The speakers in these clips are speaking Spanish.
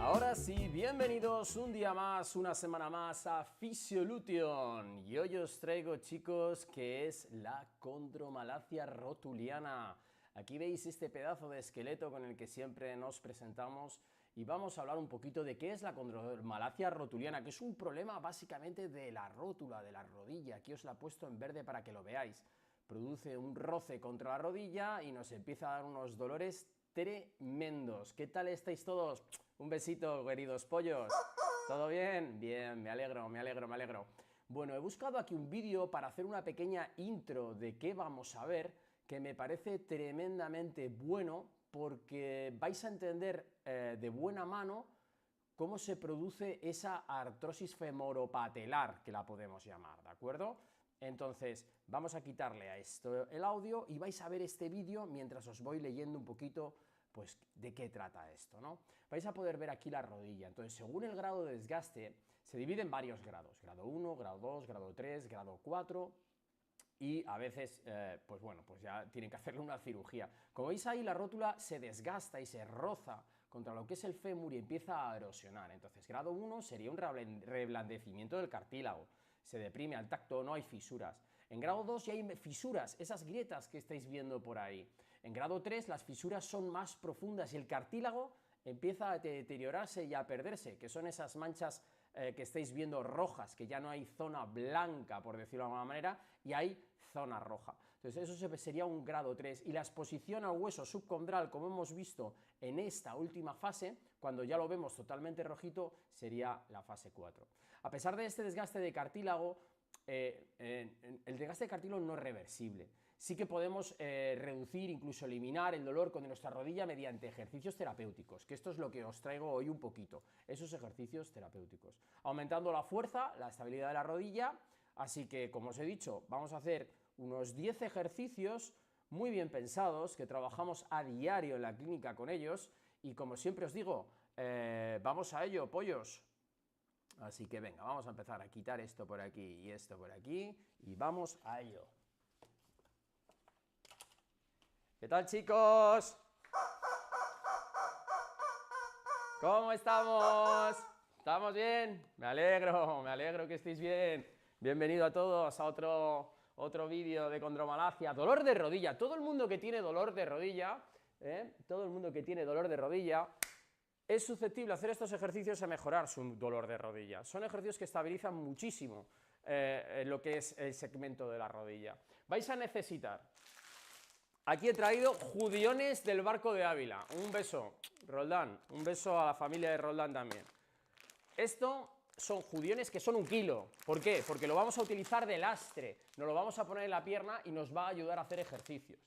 Ahora sí, bienvenidos un día más, una semana más a Fisiolution. Y hoy os traigo, chicos, que es la condromalacia rotuliana. Aquí veis este pedazo de esqueleto con el que siempre nos presentamos y vamos a hablar un poquito de qué es la condromalacia rotuliana, que es un problema básicamente de la rótula, de la rodilla. Aquí os la he puesto en verde para que lo veáis. Produce un roce contra la rodilla y nos empieza a dar unos dolores tremendos. ¿Qué tal estáis todos? Un besito, queridos pollos. ¿Todo bien? Bien, me alegro, me alegro, me alegro. Bueno, he buscado aquí un vídeo para hacer una pequeña intro de qué vamos a ver, que me parece tremendamente bueno, porque vais a entender de buena mano cómo se produce esa artrosis femoropatelar, que la podemos llamar, ¿de acuerdo? Entonces, vamos a quitarle a esto el audio y vais a ver este vídeo mientras os voy leyendo un poquito, pues, de qué trata esto, ¿no? Vais a poder ver aquí la rodilla. Entonces, según el grado de desgaste, se divide en varios grados: grado 1, grado 2, grado 3, grado 4, y a veces, pues bueno, pues ya tienen que hacerle una cirugía. Como veis ahí, la rótula se desgasta y se roza contra lo que es el fémur y empieza a erosionar. Entonces, grado 1 sería un reblandecimiento del cartílago, se deprime al tacto, no hay fisuras. En grado 2 ya hay fisuras, esas grietas que estáis viendo por ahí. En grado 3 las fisuras son más profundas y el cartílago empieza a deteriorarse y a perderse, que son esas manchas que estáis viendo rojas, que ya no hay zona blanca, por decirlo de alguna manera, y hay zona roja. Entonces eso sería un grado 3, y la exposición al hueso subcondral, como hemos visto en esta última fase, cuando ya lo vemos totalmente rojito, sería la fase 4. A pesar de este desgaste de cartílago, el desgaste de cartílago no es reversible. Sí que podemos reducir, incluso eliminar el dolor con nuestra rodilla mediante ejercicios terapéuticos, que esto es lo que os traigo hoy un poquito, esos ejercicios terapéuticos, aumentando la fuerza, la estabilidad de la rodilla. Así que, como os he dicho, vamos a hacer unos 10 ejercicios muy bien pensados, que trabajamos a diario en la clínica con ellos, y como siempre os digo, vamos a ello, pollos. Así que venga, vamos a empezar a quitar esto por aquí y esto por aquí, y vamos a ello. ¿Qué tal, chicos? ¿Cómo estamos? ¿Estamos bien? Me alegro que estéis bien. Bienvenido a todos a otro vídeo de condromalacia. Dolor de rodilla. Todo el mundo que tiene dolor de rodilla, todo el mundo que tiene dolor de rodilla es susceptible a hacer estos ejercicios a mejorar su dolor de rodilla. Son ejercicios que estabilizan muchísimo lo que es el segmento de la rodilla. Vais a necesitar... Aquí he traído judiones del barco de Ávila. Un beso, Roldán, un beso a la familia de Roldán también. Esto son judiones que son 1 kilo. ¿Por qué? Porque lo vamos a utilizar de lastre. Nos lo vamos a poner en la pierna y nos va a ayudar a hacer ejercicios.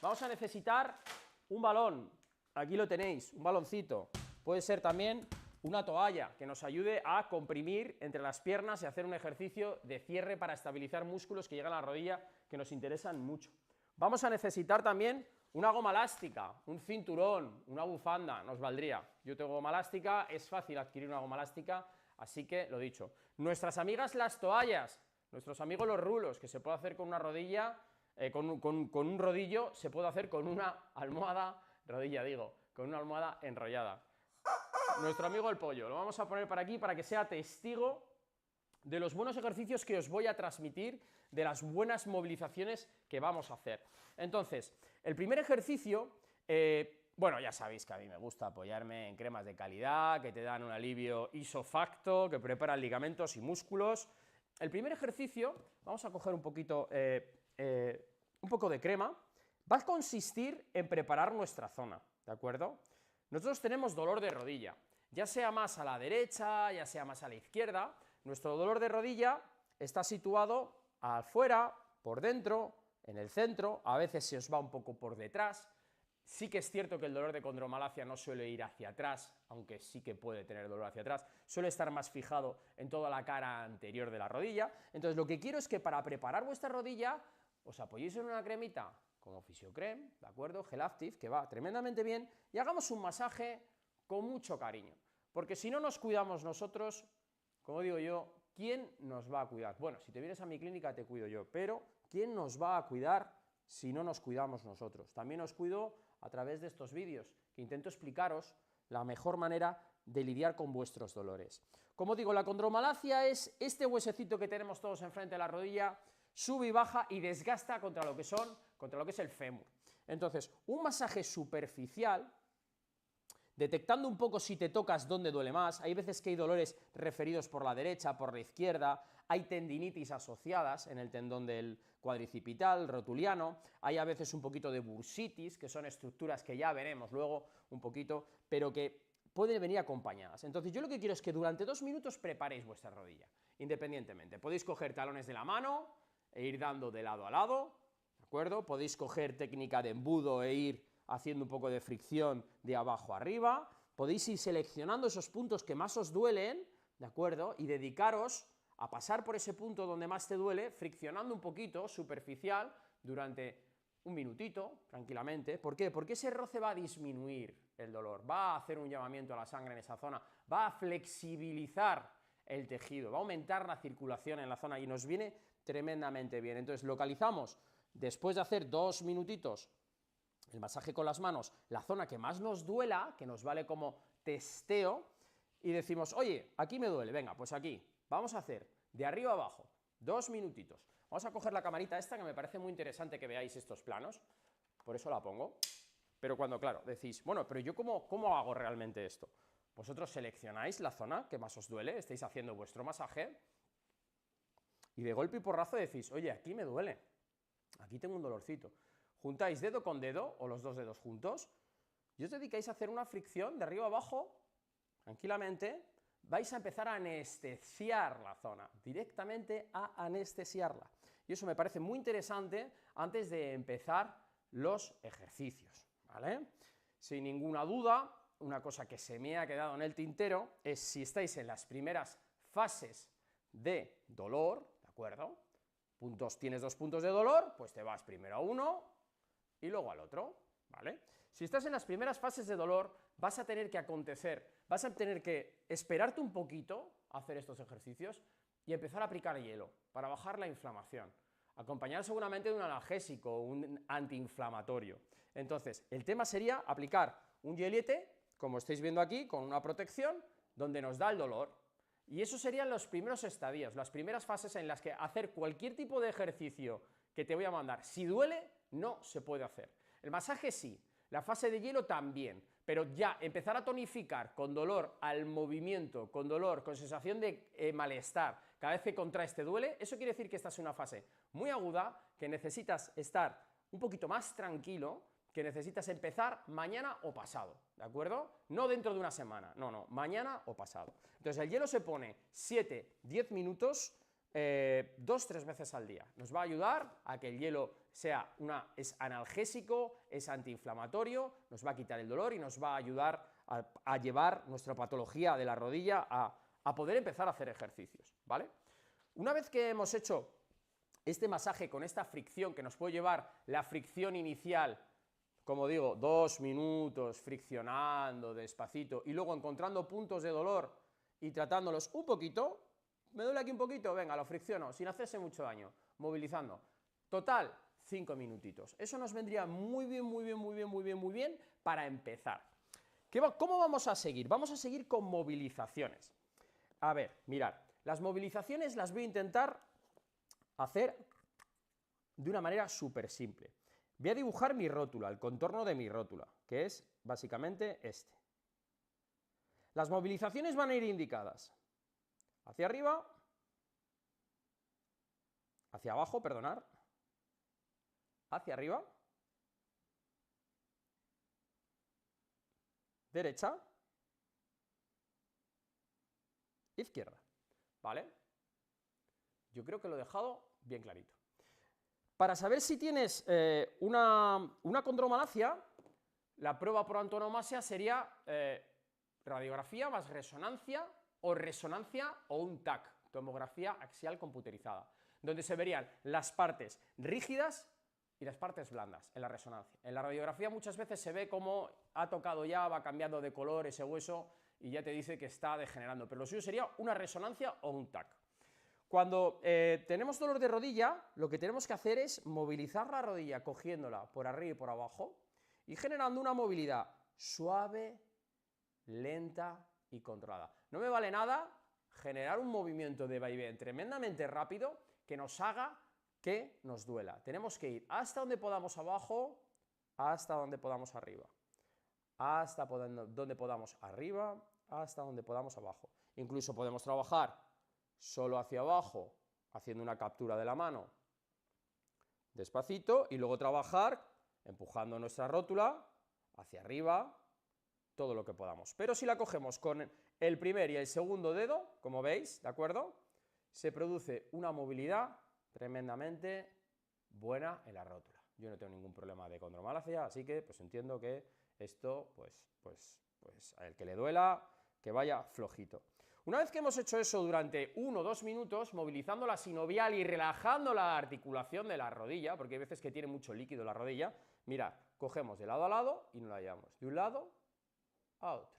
Vamos a necesitar un balón. Aquí lo tenéis, un baloncito. Puede ser también una toalla que nos ayude a comprimir entre las piernas y hacer un ejercicio de cierre para estabilizar músculos que llegan a la rodilla, que nos interesan mucho. Vamos a necesitar también una goma elástica, un cinturón, una bufanda, nos valdría. Yo tengo goma elástica, es fácil adquirir una goma elástica, así que lo dicho. Nuestras amigas las toallas, nuestros amigos los rulos, que se puede hacer con una rodilla, con un rodillo, se puede hacer con una almohada, rodilla digo, con una almohada enrollada. Nuestro amigo el pollo, lo vamos a poner para aquí para que sea testigo de los buenos ejercicios que os voy a transmitir, de las buenas movilizaciones que vamos a hacer. Entonces, el primer ejercicio, bueno, ya sabéis que a mí me gusta apoyarme en cremas de calidad, que te dan un alivio isofacto, que preparan ligamentos y músculos. El primer ejercicio, vamos a coger un poco de crema, va a consistir en preparar nuestra zona, ¿de acuerdo? Nosotros tenemos dolor de rodilla, ya sea más a la derecha, ya sea más a la izquierda. Nuestro dolor de rodilla está situado afuera, por dentro, en el centro, a veces se os va un poco por detrás. Sí que es cierto que el dolor de condromalacia no suele ir hacia atrás, aunque sí que puede tener dolor hacia atrás, suele estar más fijado en toda la cara anterior de la rodilla. Entonces lo que quiero es que para preparar vuestra rodilla os apoyéis en una cremita como Fisiocrem, ¿de acuerdo? Gel Active, que va tremendamente bien, y hagamos un masaje con mucho cariño, porque si no nos cuidamos nosotros, como digo yo, ¿quién nos va a cuidar? Bueno, si te vienes a mi clínica te cuido yo, pero ¿quién nos va a cuidar si no nos cuidamos nosotros? También os cuido a través de estos vídeos, que intento explicaros la mejor manera de lidiar con vuestros dolores. Como digo, la condromalacia es este huesecito que tenemos todos enfrente de la rodilla, sube y baja y desgasta contra lo que es el fémur. Entonces, un masaje superficial, detectando un poco si te tocas dónde duele más. Hay veces que hay dolores referidos por la derecha, por la izquierda, hay tendinitis asociadas en el tendón del cuadricipital, rotuliano, hay a veces un poquito de bursitis, que son estructuras que ya veremos luego un poquito, pero que pueden venir acompañadas. Entonces yo lo que quiero es que durante 2 minutos preparéis vuestra rodilla, independientemente. Podéis coger talones de la mano e ir dando de lado a lado, ¿de acuerdo? Podéis coger técnica de embudo e ir haciendo un poco de fricción de abajo arriba, podéis ir seleccionando esos puntos que más os duelen, ¿de acuerdo? Y dedicaros a pasar por ese punto donde más te duele, friccionando un poquito, superficial, durante un minutito, tranquilamente. ¿Por qué? Porque ese roce va a disminuir el dolor, va a hacer un llamamiento a la sangre en esa zona, va a flexibilizar el tejido, va a aumentar la circulación en la zona y nos viene tremendamente bien. Entonces localizamos, después de hacer 2 minutitos, el masaje con las manos, la zona que más nos duela, que nos vale como testeo, y decimos, oye, aquí me duele, venga, pues aquí, vamos a hacer de arriba a abajo, 2 minutitos. Vamos a coger la camarita esta, que me parece muy interesante que veáis estos planos, por eso la pongo, pero cuando, claro, decís, bueno, pero yo ¿cómo hago realmente esto? Vosotros seleccionáis la zona que más os duele, estáis haciendo vuestro masaje, y de golpe y porrazo decís, oye, aquí me duele, aquí tengo un dolorcito. Juntáis dedo con dedo, o los 2 dedos juntos, y os dedicáis a hacer una fricción de arriba a abajo, tranquilamente, vais a empezar a anestesiar la zona, directamente a anestesiarla. Y eso me parece muy interesante antes de empezar los ejercicios, ¿vale? Sin ninguna duda, una cosa que se me ha quedado en el tintero es si estáis en las primeras fases de dolor, ¿de acuerdo? Tienes 2 puntos de dolor, pues te vas primero a uno y luego al otro, ¿vale? Si estás en las primeras fases de dolor, vas a tener que esperarte un poquito a hacer estos ejercicios y empezar a aplicar hielo para bajar la inflamación, acompañado seguramente de un analgésico, un antiinflamatorio. Entonces, el tema sería aplicar un hielete, como estáis viendo aquí, con una protección, donde nos da el dolor. Y esos serían los primeros estadios, las primeras fases en las que hacer cualquier tipo de ejercicio que te voy a mandar, si duele, no se puede hacer. El masaje sí, la fase de hielo también, pero ya empezar a tonificar con dolor al movimiento, con dolor, con sensación de malestar, cada vez que contraes te duele, eso quiere decir que esta es una fase muy aguda, que necesitas estar un poquito más tranquilo, que necesitas empezar mañana o pasado, ¿de acuerdo? No dentro de una semana, no, mañana o pasado. Entonces el hielo se pone 7-10 minutos, 2-3 veces al día. Nos va a ayudar a que el hielo es analgésico, es antiinflamatorio, nos va a quitar el dolor y nos va a ayudar a llevar nuestra patología de la rodilla a poder empezar a hacer ejercicios, ¿vale? Una vez que hemos hecho este masaje con esta fricción que nos puede llevar la fricción inicial, como digo, 2 minutos friccionando despacito y luego encontrando puntos de dolor y tratándolos un poquito. ¿Me duele aquí un poquito? Venga, lo fricciono, sin hacerse mucho daño, movilizando. Total, 5 minutitos. Eso nos vendría muy bien para empezar. ¿Cómo vamos a seguir? Vamos a seguir con movilizaciones. A ver, mirad, las movilizaciones las voy a intentar hacer de una manera súper simple. Voy a dibujar mi rótula, el contorno de mi rótula, que es básicamente este. Las movilizaciones van a ir indicadas hacia arriba, hacia abajo, perdonar, hacia arriba, derecha, izquierda, ¿vale? Yo creo que lo he dejado bien clarito. Para saber si tienes una condromalacia, la prueba por antonomasia sería radiografía más resonancia o un TAC, tomografía axial computerizada, donde se verían las partes rígidas y las partes blandas en la resonancia. En la radiografía muchas veces se ve cómo ha tocado ya, va cambiando de color ese hueso y ya te dice que está degenerando, pero lo suyo sería una resonancia o un TAC. Cuando tenemos dolor de rodilla, lo que tenemos que hacer es movilizar la rodilla cogiéndola por arriba y por abajo y generando una movilidad suave, lenta y controlada. No me vale nada generar un movimiento de vaivén tremendamente rápido que nos haga que nos duela. Tenemos que ir hasta donde podamos abajo, hasta donde podamos arriba, hasta donde podamos arriba, hasta donde podamos abajo. Incluso podemos trabajar solo hacia abajo, haciendo una captura de la mano, despacito, y luego trabajar empujando nuestra rótula hacia arriba, todo lo que podamos. Pero si la cogemos con el primer y el segundo dedo, como veis, ¿de acuerdo? Se produce una movilidad tremendamente buena en la rótula. Yo no tengo ningún problema de condromalacia, así que pues entiendo que esto, pues al que le duela, que vaya flojito. Una vez que hemos hecho eso durante 1 o 2 minutos, movilizando la sinovial y relajando la articulación de la rodilla, porque hay veces que tiene mucho líquido la rodilla, mirad, cogemos de lado a lado y nos la llevamos de un lado a otro,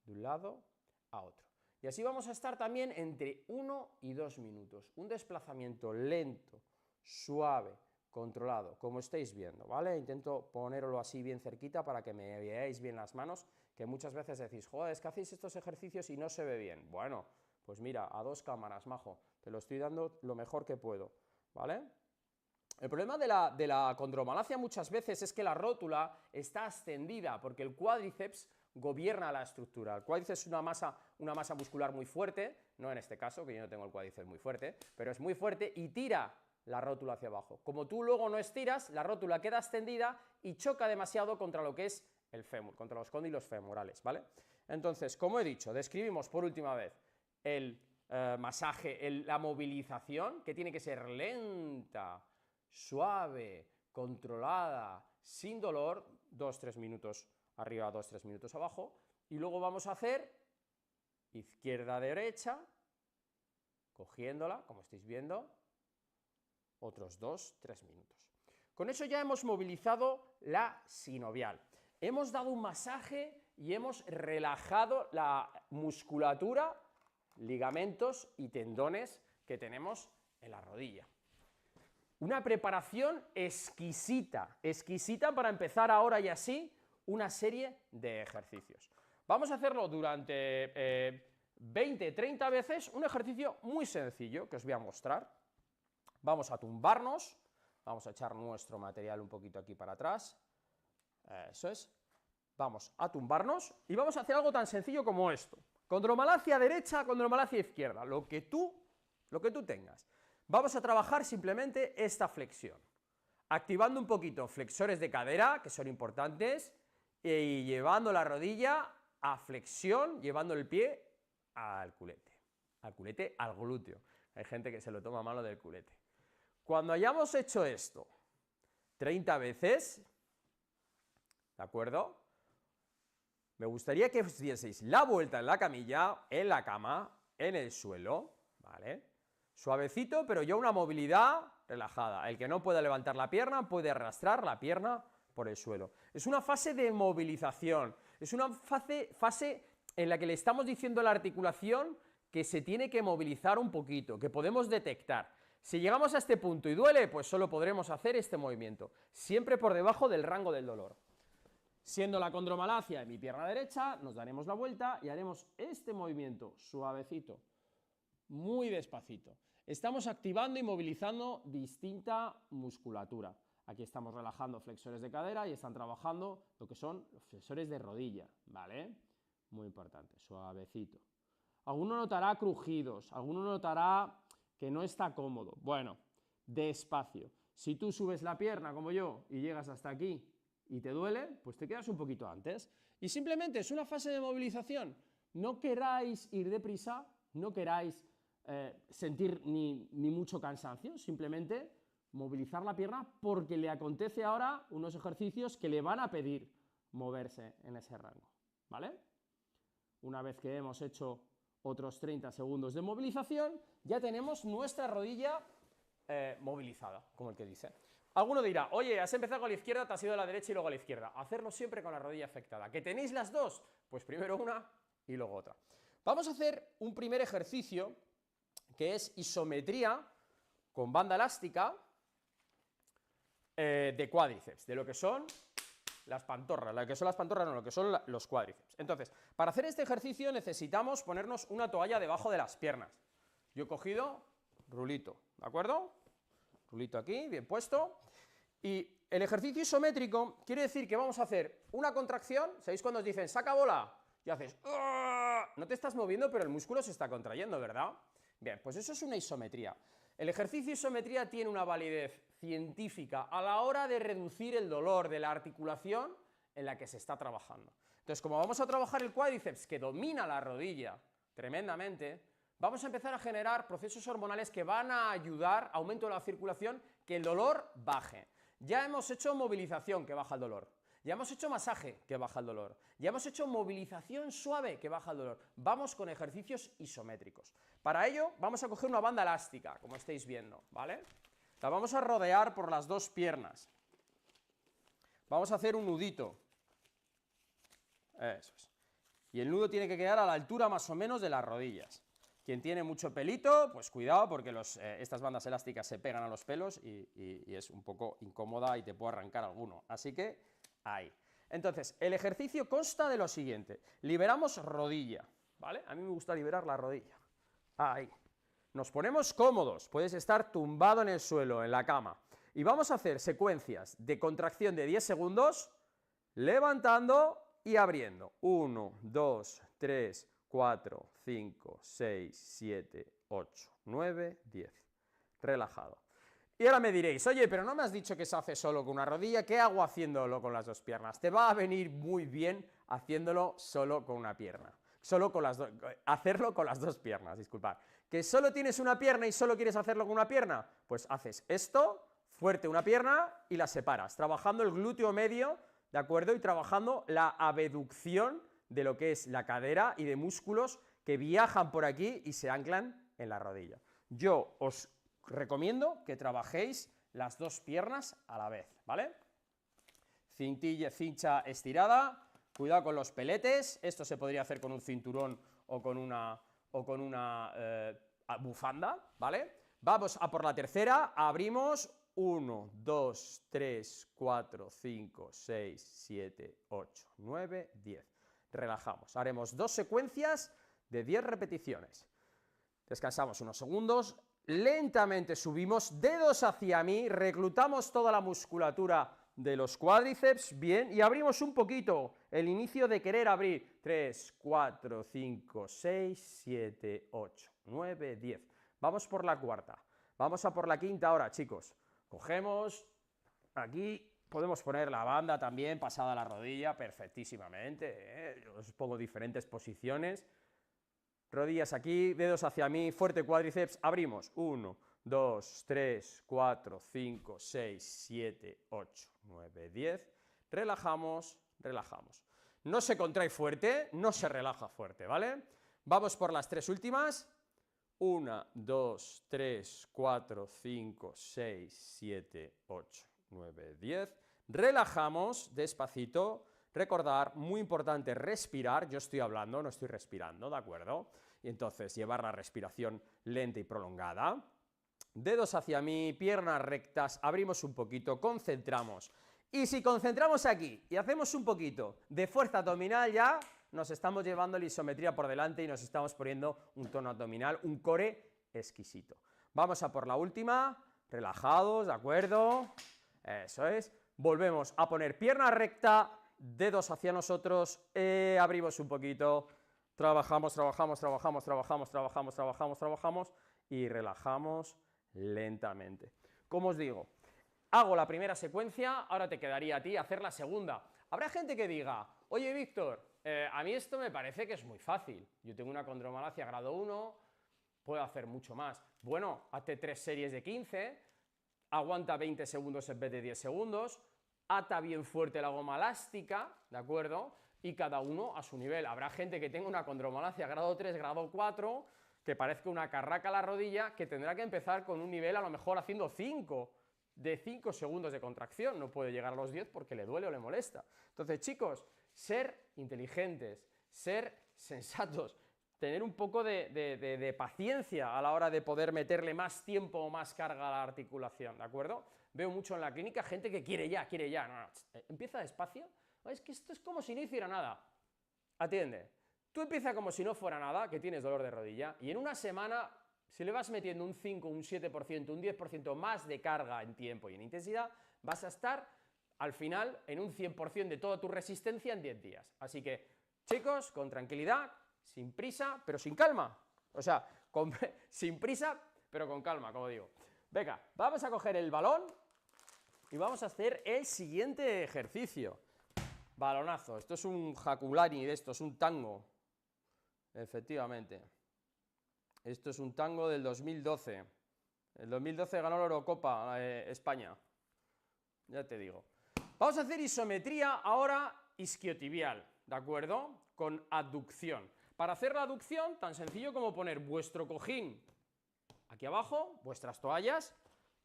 de un lado a otro. Y así vamos a estar también entre 1 y 2 minutos. Un desplazamiento lento, suave, controlado, como estáis viendo, ¿vale? Intento ponerlo así bien cerquita para que me veáis bien las manos, que muchas veces decís, joder, es que hacéis estos ejercicios y no se ve bien. Bueno, pues mira, a 2 cámaras, majo, te lo estoy dando lo mejor que puedo, ¿vale? El problema de la condromalacia muchas veces es que la rótula está extendida, porque el cuádriceps gobierna la estructura. El cuádriceps es una masa muscular muy fuerte, no en este caso, que yo no tengo el cuádriceps muy fuerte, pero es muy fuerte y tira la rótula hacia abajo. Como tú luego no estiras, la rótula queda extendida y choca demasiado contra lo que es el fémur, contra los cóndilos femorales, ¿vale? Entonces, como he dicho, describimos por última vez el masaje, la movilización, que tiene que ser lenta, suave, controlada, sin dolor, 2-3 minutos arriba, 2-3 minutos abajo, y luego vamos a hacer izquierda-derecha, cogiéndola, como estáis viendo, otros 2-3 minutos. Con eso ya hemos movilizado la sinovial. Hemos dado un masaje y hemos relajado la musculatura, ligamentos y tendones que tenemos en la rodilla. Una preparación exquisita, exquisita para empezar ahora y así una serie de ejercicios. Vamos a hacerlo durante 20-30 veces, un ejercicio muy sencillo que os voy a mostrar. Vamos a tumbarnos, vamos a echar nuestro material un poquito aquí para atrás, eso es, vamos a tumbarnos y vamos a hacer algo tan sencillo como esto, condromalacia derecha, condromalacia izquierda, lo que tú tengas. Vamos a trabajar simplemente esta flexión, activando un poquito flexores de cadera, que son importantes, y llevando la rodilla a flexión, llevando el pie al culete, al glúteo. Hay gente que se lo toma malo del culete. Cuando hayamos hecho esto 30 veces, ¿de acuerdo? Me gustaría que os dieseis la vuelta en la camilla, en la cama, en el suelo, ¿vale? Suavecito, pero ya una movilidad relajada. El que no pueda levantar la pierna puede arrastrar la pierna por el suelo. Es una fase de movilización, es una fase en la que le estamos diciendo a la articulación que se tiene que movilizar un poquito, que podemos detectar. Si llegamos a este punto y duele, pues solo podremos hacer este movimiento, siempre por debajo del rango del dolor. Siendo la condromalacia en mi pierna derecha, nos daremos la vuelta y haremos este movimiento suavecito, muy despacito. Estamos activando y movilizando distinta musculatura. Aquí estamos relajando flexores de cadera y están trabajando lo que son los flexores de rodilla, ¿vale? Muy importante, suavecito. Alguno notará crujidos, alguno notará que no está cómodo. Bueno, despacio. Si tú subes la pierna como yo y llegas hasta aquí y te duele, pues te quedas un poquito antes. Y simplemente es una fase de movilización. No queráis ir deprisa, no queráis sentir ni mucho cansancio, simplemente movilizar la pierna porque le acontece ahora unos ejercicios que le van a pedir moverse en ese rango, ¿vale? Una vez que hemos hecho otros 30 segundos de movilización, ya tenemos nuestra rodilla movilizada, como el que dice. Alguno dirá, oye, has empezado con la izquierda, te has ido a la derecha y luego a la izquierda. Hacerlo siempre con la rodilla afectada. ¿Que tenéis las dos? Pues primero una y luego otra. Vamos a hacer un primer ejercicio que es isometría con banda elástica de cuádriceps, de lo que son las pantorras, lo que son las pantorras no, lo que son los cuádriceps. Entonces, para hacer este ejercicio necesitamos ponernos una toalla debajo de las piernas. Yo he cogido rulito, ¿de acuerdo? Rulito aquí, bien puesto. Y el ejercicio isométrico quiere decir que vamos a hacer una contracción, ¿sabéis cuando os dicen saca bola? Y haces, no te estás moviendo, pero el músculo se está contrayendo, ¿verdad? Bien, pues eso es una isometría. El ejercicio isometría tiene una validez científica a la hora de reducir el dolor de la articulación en la que se está trabajando. Entonces, como vamos a trabajar el cuádriceps que domina la rodilla tremendamente, vamos a empezar a generar procesos hormonales que van a ayudar, aumento de la circulación, que el dolor baje. Ya hemos hecho movilización, que baja el dolor. Ya hemos hecho masaje, que baja el dolor. Ya hemos hecho movilización suave, que baja el dolor. Vamos con ejercicios isométricos. Para ello, vamos a coger una banda elástica, como estáis viendo, ¿vale? La vamos a rodear por las dos piernas. Vamos a hacer un nudito. Eso es. Y el nudo tiene que quedar a la altura más o menos de las rodillas. Quien tiene mucho pelito, pues cuidado, porque estas bandas elásticas se pegan a los pelos y es un poco incómoda y te puede arrancar alguno. Así que, ahí. Entonces, el ejercicio consta de lo siguiente. Liberamos rodilla, ¿vale? A mí me gusta liberar la rodilla. Ahí. Nos ponemos cómodos. Puedes estar tumbado en el suelo, en la cama. Y vamos a hacer secuencias de contracción de 10 segundos, levantando y abriendo. 1, 2, 3, 4, 5, 6, 7, 8, 9, 10. Relajado. Y ahora me diréis, oye, pero no me has dicho que se hace solo con una rodilla, ¿qué hago haciéndolo con las dos piernas? Te va a venir muy bien haciéndolo solo con una pierna. Hacerlo con las dos piernas, disculpad. ¿Que solo tienes una pierna y solo quieres hacerlo con una pierna? Pues haces esto, fuerte una pierna y la separas, trabajando el glúteo medio, ¿de acuerdo? Y trabajando la abducción de lo que es la cadera y de músculos que viajan por aquí y se anclan en la rodilla. Yo os recomiendo que trabajéis las dos piernas a la vez, ¿vale? Cincha estirada, cuidado con los peletes, esto se podría hacer con un cinturón o con una bufanda, ¿vale? Vamos a por la tercera, abrimos 1, 2, 3, 4, 5, 6, 7, 8, 9, 10. Relajamos. Haremos 2 secuencias de 10 repeticiones. Descansamos unos segundos, lentamente subimos, dedos hacia mí, reclutamos toda la musculatura de los cuádriceps, bien, y abrimos un poquito, el inicio de querer abrir. 3, 4, 5, 6, 7, 8, 9, 10. Vamos por la cuarta. Vamos a por la quinta ahora, chicos. Cogemos aquí. Podemos poner la banda también pasada a la rodilla perfectísimamente, ¿eh? Yo os pongo diferentes posiciones. Rodillas aquí, dedos hacia mí, fuerte cuádriceps. Abrimos. 1, 2, 3, 4, 5, 6, 7, 8, 9, 10. Relajamos, relajamos. No se contrae fuerte, no se relaja fuerte, ¿vale? Vamos por las 3 últimas. 1, 2, 3, 4, 5, 6, 7, 8. 9, 10, relajamos despacito, recordar, muy importante, respirar, yo estoy hablando, no estoy respirando, ¿de acuerdo? Y entonces llevar la respiración lenta y prolongada, dedos hacia mí, piernas rectas, abrimos un poquito, concentramos, y si concentramos aquí y hacemos un poquito de fuerza abdominal ya, nos estamos llevando la isometría por delante y nos estamos poniendo un tono abdominal, un core exquisito. Vamos a por la última, relajados, ¿de acuerdo? Eso es, volvemos a poner pierna recta, dedos hacia nosotros, abrimos un poquito, trabajamos, trabajamos, trabajamos, trabajamos, trabajamos, trabajamos, trabajamos y relajamos lentamente. Como os digo, hago la primera secuencia, ahora te quedaría a ti hacer la segunda. Habrá gente que diga, oye Víctor, a mí esto me parece que es muy fácil, yo tengo una condromalacia grado 1, puedo hacer mucho más. Bueno, hazte 3 series de 15, aguanta 20 segundos en vez de 10 segundos, ata bien fuerte la goma elástica, ¿de acuerdo? Y cada uno a su nivel. Habrá gente que tenga una condromalacia grado 3, grado 4, que parezca una carraca a la rodilla, que tendrá que empezar con un nivel a lo mejor haciendo 5 segundos de contracción, no puede llegar a los 10 porque le duele o le molesta. Entonces, chicos, ser inteligentes, ser sensatos, tener un poco de paciencia a la hora de poder meterle más tiempo o más carga a la articulación, ¿de acuerdo? Veo mucho en la clínica gente que quiere ya. No, no, empieza despacio. Es que esto es como si no hiciera nada. Atiende. Tú empieza como si no fuera nada, que tienes dolor de rodilla, y en una semana, si le vas metiendo un 5, un 7%, un 10% más de carga en tiempo y en intensidad, vas a estar al final en un 100% de toda tu resistencia en 10 días. Así que, chicos, con tranquilidad, sin prisa, pero sin calma. O sea, sin prisa, pero con calma, como digo. Venga, vamos a coger el balón y vamos a hacer el siguiente ejercicio. Balonazo. Esto es un Hakulari de estos, un tango. Efectivamente. Esto es un tango del 2012. El 2012 ganó la Eurocopa España. Ya te digo. Vamos a hacer isometría ahora isquiotibial, ¿de acuerdo? Con abducción. Para hacer la abducción, tan sencillo como poner vuestro cojín aquí abajo, vuestras toallas,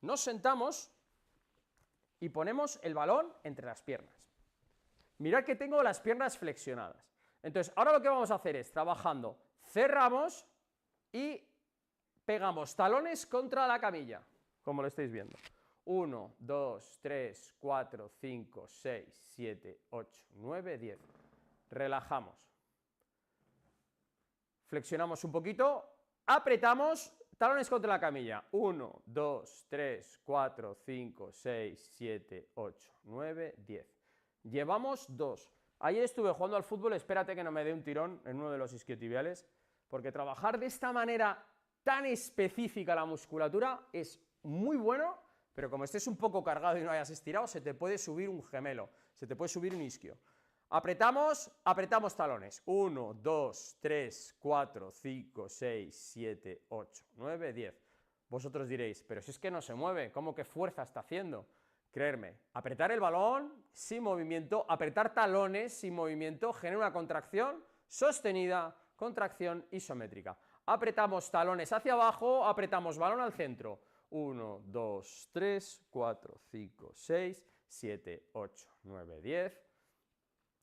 nos sentamos y ponemos el balón entre las piernas. Mirad que tengo las piernas flexionadas. Entonces, ahora lo que vamos a hacer es, trabajando, cerramos y pegamos talones contra la camilla, como lo estáis viendo. 1, 2, 3, 4, 5, 6, 7, 8, 9, 10. Relajamos. Flexionamos un poquito, apretamos, talones contra la camilla. 1, 2, 3, 4, 5, 6, 7, 8, 9, 10. Llevamos 2. Ayer estuve jugando al fútbol, espérate que no me dé un tirón en uno de los isquiotibiales, porque trabajar de esta manera tan específica la musculatura es muy bueno, pero como estés un poco cargado y no hayas estirado, se te puede subir un gemelo, se te puede subir un isquio. Apretamos, apretamos talones. 1, 2, 3, 4, 5, 6, 7, 8, 9, 10. Vosotros diréis, pero si es que no se mueve, ¿cómo que fuerza está haciendo? Creerme, apretar el balón sin movimiento, apretar talones sin movimiento, genera una contracción sostenida, contracción isométrica. Apretamos talones hacia abajo, apretamos balón al centro. 1, 2, 3, 4, 5, 6, 7, 8, 9, 10.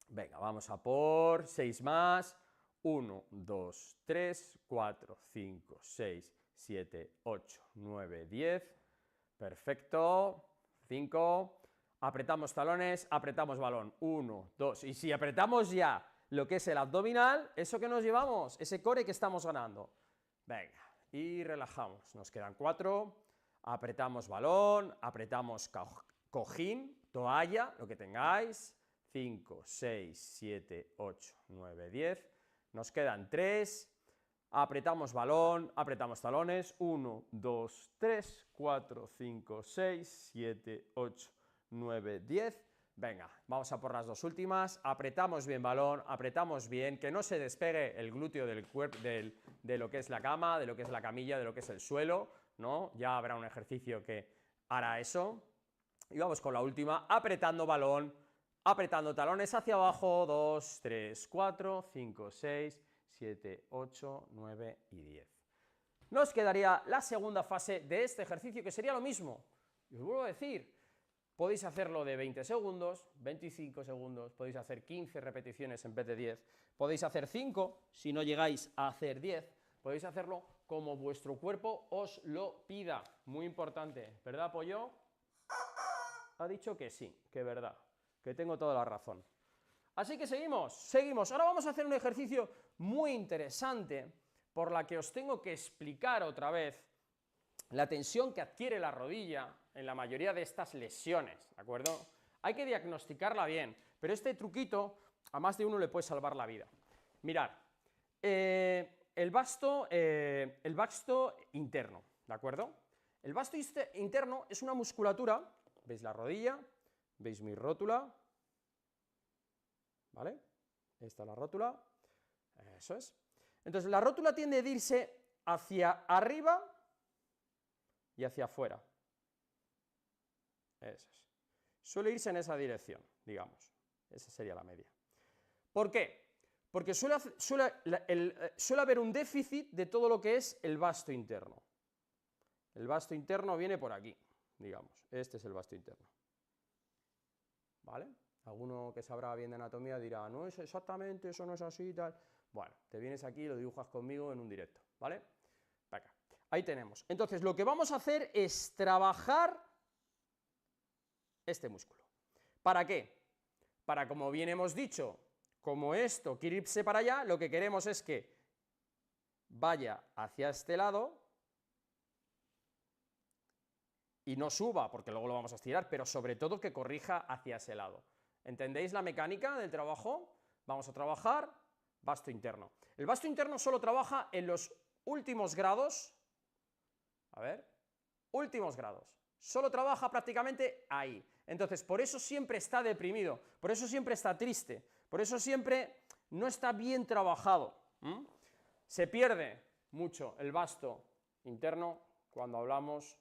Venga, vamos a por 6 más. 1, 2, 3, 4, 5, 6, 7, 8, 9, 10. Perfecto. 5. Apretamos talones, apretamos balón. 1, 2. Y si apretamos ya lo que es el abdominal, ¿eso que nos llevamos? Ese core que estamos ganando. Venga, y relajamos. Nos quedan 4. Apretamos balón, apretamos cojín, toalla, lo que tengáis. 5, 6, 7, 8, 9, 10. Nos quedan 3. Apretamos balón, apretamos talones. 1, 2, 3, 4, 5, 6, 7, 8, 9, 10. Venga, vamos a por las dos últimas. Apretamos bien balón, apretamos bien, que no se despegue el glúteo del cuerpo, de lo que es la cama, de lo que es la camilla, de lo que es el suelo, ¿no? Ya habrá un ejercicio que hará eso. Y vamos con la última, apretando balón, apretando talones hacia abajo. 2, 3, 4, 5, 6, 7, 8, 9 y 10. Nos quedaría la segunda fase de este ejercicio, que sería lo mismo. Y os vuelvo a decir, podéis hacerlo de 20 segundos, 25 segundos, podéis hacer 15 repeticiones en vez de 10, podéis hacer 5 si no llegáis a hacer 10, podéis hacerlo como vuestro cuerpo os lo pida. Muy importante, ¿verdad, pollo? Ha dicho que sí, que verdad, que tengo toda la razón. Así que seguimos. Ahora vamos a hacer un ejercicio muy interesante por la que os tengo que explicar otra vez la tensión que adquiere la rodilla en la mayoría de estas lesiones, ¿de acuerdo? Hay que diagnosticarla bien, pero este truquito a más de uno le puede salvar la vida. Mirad, el vasto interno, ¿de acuerdo? El vasto interno es una musculatura, ¿veis la rodilla? ¿Veis mi rótula? ¿Vale? Esta es la rótula, eso es. Entonces la rótula tiende a irse hacia arriba y hacia afuera. Eso es. Suele irse en esa dirección, digamos. Esa sería la media. ¿Por qué? Porque suele haber un déficit de todo lo que es el vasto interno. El vasto interno viene por aquí, digamos. Este es el vasto interno. ¿Vale? Alguno que sabrá bien de anatomía dirá, no es exactamente, eso no es así y tal. Bueno, te vienes aquí y lo dibujas conmigo en un directo, ¿vale? Acá. Ahí tenemos. Entonces, lo que vamos a hacer es trabajar este músculo. ¿Para qué? Para, como bien hemos dicho, como esto quiere irse para allá, lo que queremos es que vaya hacia este lado y no suba, porque luego lo vamos a estirar, pero sobre todo que corrija hacia ese lado. ¿Entendéis la mecánica del trabajo? Vamos a trabajar vasto interno. El vasto interno solo trabaja en los últimos grados, a ver, últimos grados. Solo trabaja prácticamente ahí. Entonces, por eso siempre está deprimido, por eso siempre está triste, por eso siempre no está bien trabajado. Se pierde mucho el vasto interno cuando hablamos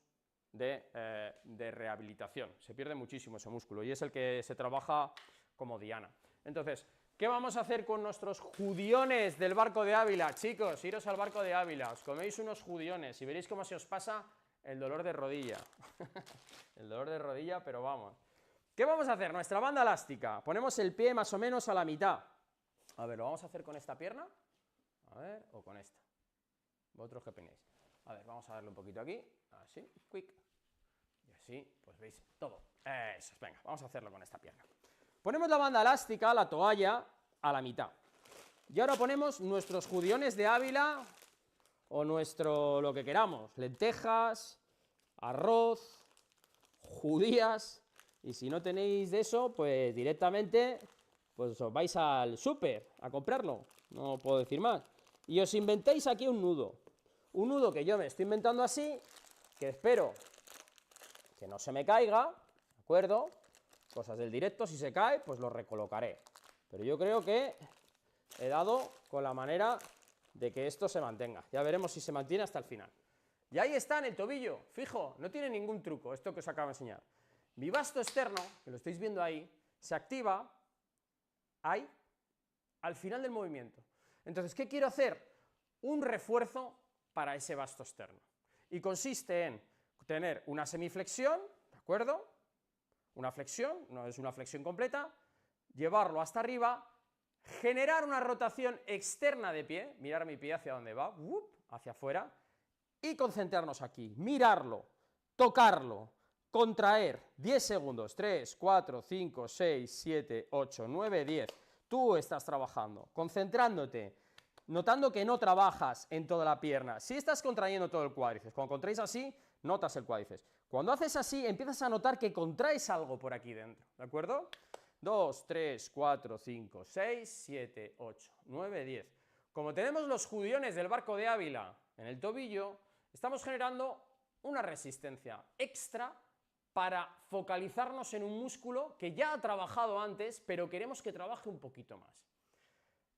de rehabilitación. Se pierde muchísimo ese músculo y es el que se trabaja como diana. Entonces, ¿qué vamos a hacer con nuestros judiones del barco de Ávila? Chicos, iros al barco de Ávila, os coméis unos judiones y veréis cómo se os pasa el dolor de rodilla. El dolor de rodilla, pero vamos. ¿Qué vamos a hacer? Nuestra banda elástica. Ponemos el pie más o menos a la mitad. A ver, ¿lo vamos a hacer con esta pierna? A ver, o con esta. ¿Vosotros qué opináis? A ver, vamos a darle un poquito aquí. Así, quick. Y así, pues veis, todo. Eso es, venga, vamos a hacerlo con esta pierna. Ponemos la banda elástica, la toalla, a la mitad. Y ahora ponemos nuestros judiones de Ávila o nuestro, lo que queramos, lentejas, arroz, judías, y si no tenéis de eso, pues directamente pues os vais al súper a comprarlo, no puedo decir más. Y os inventéis aquí un nudo que yo me estoy inventando así, que espero que no se me caiga, ¿de acuerdo? Cosas del directo, si se cae, pues lo recolocaré. Pero yo creo que he dado con la manera de que esto se mantenga. Ya veremos si se mantiene hasta el final. Y ahí está en el tobillo, fijo, no tiene ningún truco esto que os acabo de enseñar. Mi vasto externo, que lo estáis viendo ahí, se activa ahí, al final del movimiento. Entonces, ¿qué quiero hacer? Un refuerzo para ese vasto externo. Y consiste en tener una semiflexión, ¿de acuerdo? Una flexión, no es una flexión completa, llevarlo hasta arriba, generar una rotación externa de pie, mirar mi pie hacia dónde va, hacia afuera, y concentrarnos aquí, mirarlo, tocarlo, contraer, 10 segundos, 3, 4, 5, 6, 7, 8, 9, 10. Tú estás trabajando, concentrándote, notando que no trabajas en toda la pierna. Si estás contrayendo todo el cuádriceps, cuando contraes así, notas el cuádriceps. Cuando haces así, empiezas a notar que contraes algo por aquí dentro, ¿de acuerdo? 2, 3, 4, 5, 6, 7, 8, 9, 10. Como tenemos los judiones del barco de Ávila en el tobillo, estamos generando una resistencia extra para focalizarnos en un músculo que ya ha trabajado antes, pero queremos que trabaje un poquito más.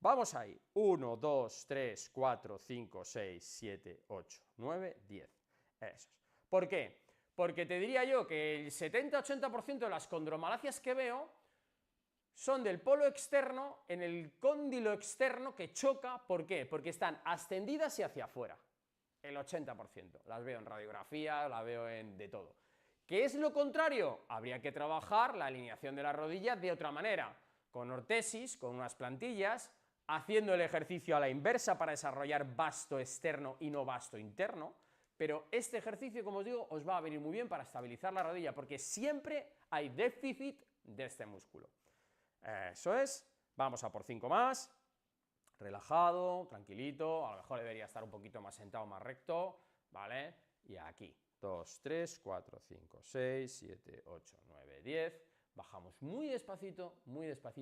Vamos ahí. 1, 2, 3, 4, 5, 6, 7, 8, 9, 10. Eso es. ¿Por qué? Porque te diría yo que el 70-80% de las condromalacias que veo son del polo externo en el cóndilo externo que choca. ¿Por qué? Porque están ascendidas y hacia afuera. El 80%. Las veo en radiografía, la veo en de todo. ¿Qué es lo contrario? Habría que trabajar la alineación de la rodilla de otra manera, con ortesis, con unas plantillas, haciendo el ejercicio a la inversa para desarrollar vasto externo y no vasto interno, pero este ejercicio, como os digo, os va a venir muy bien para estabilizar la rodilla, porque siempre hay déficit de este músculo. Eso es, vamos a por 5 más, relajado, tranquilito, a lo mejor debería estar un poquito más sentado, más recto, ¿vale? Y aquí, 2, 3, 4, 5, 6, 7, 8, 9, 10, bajamos muy despacito,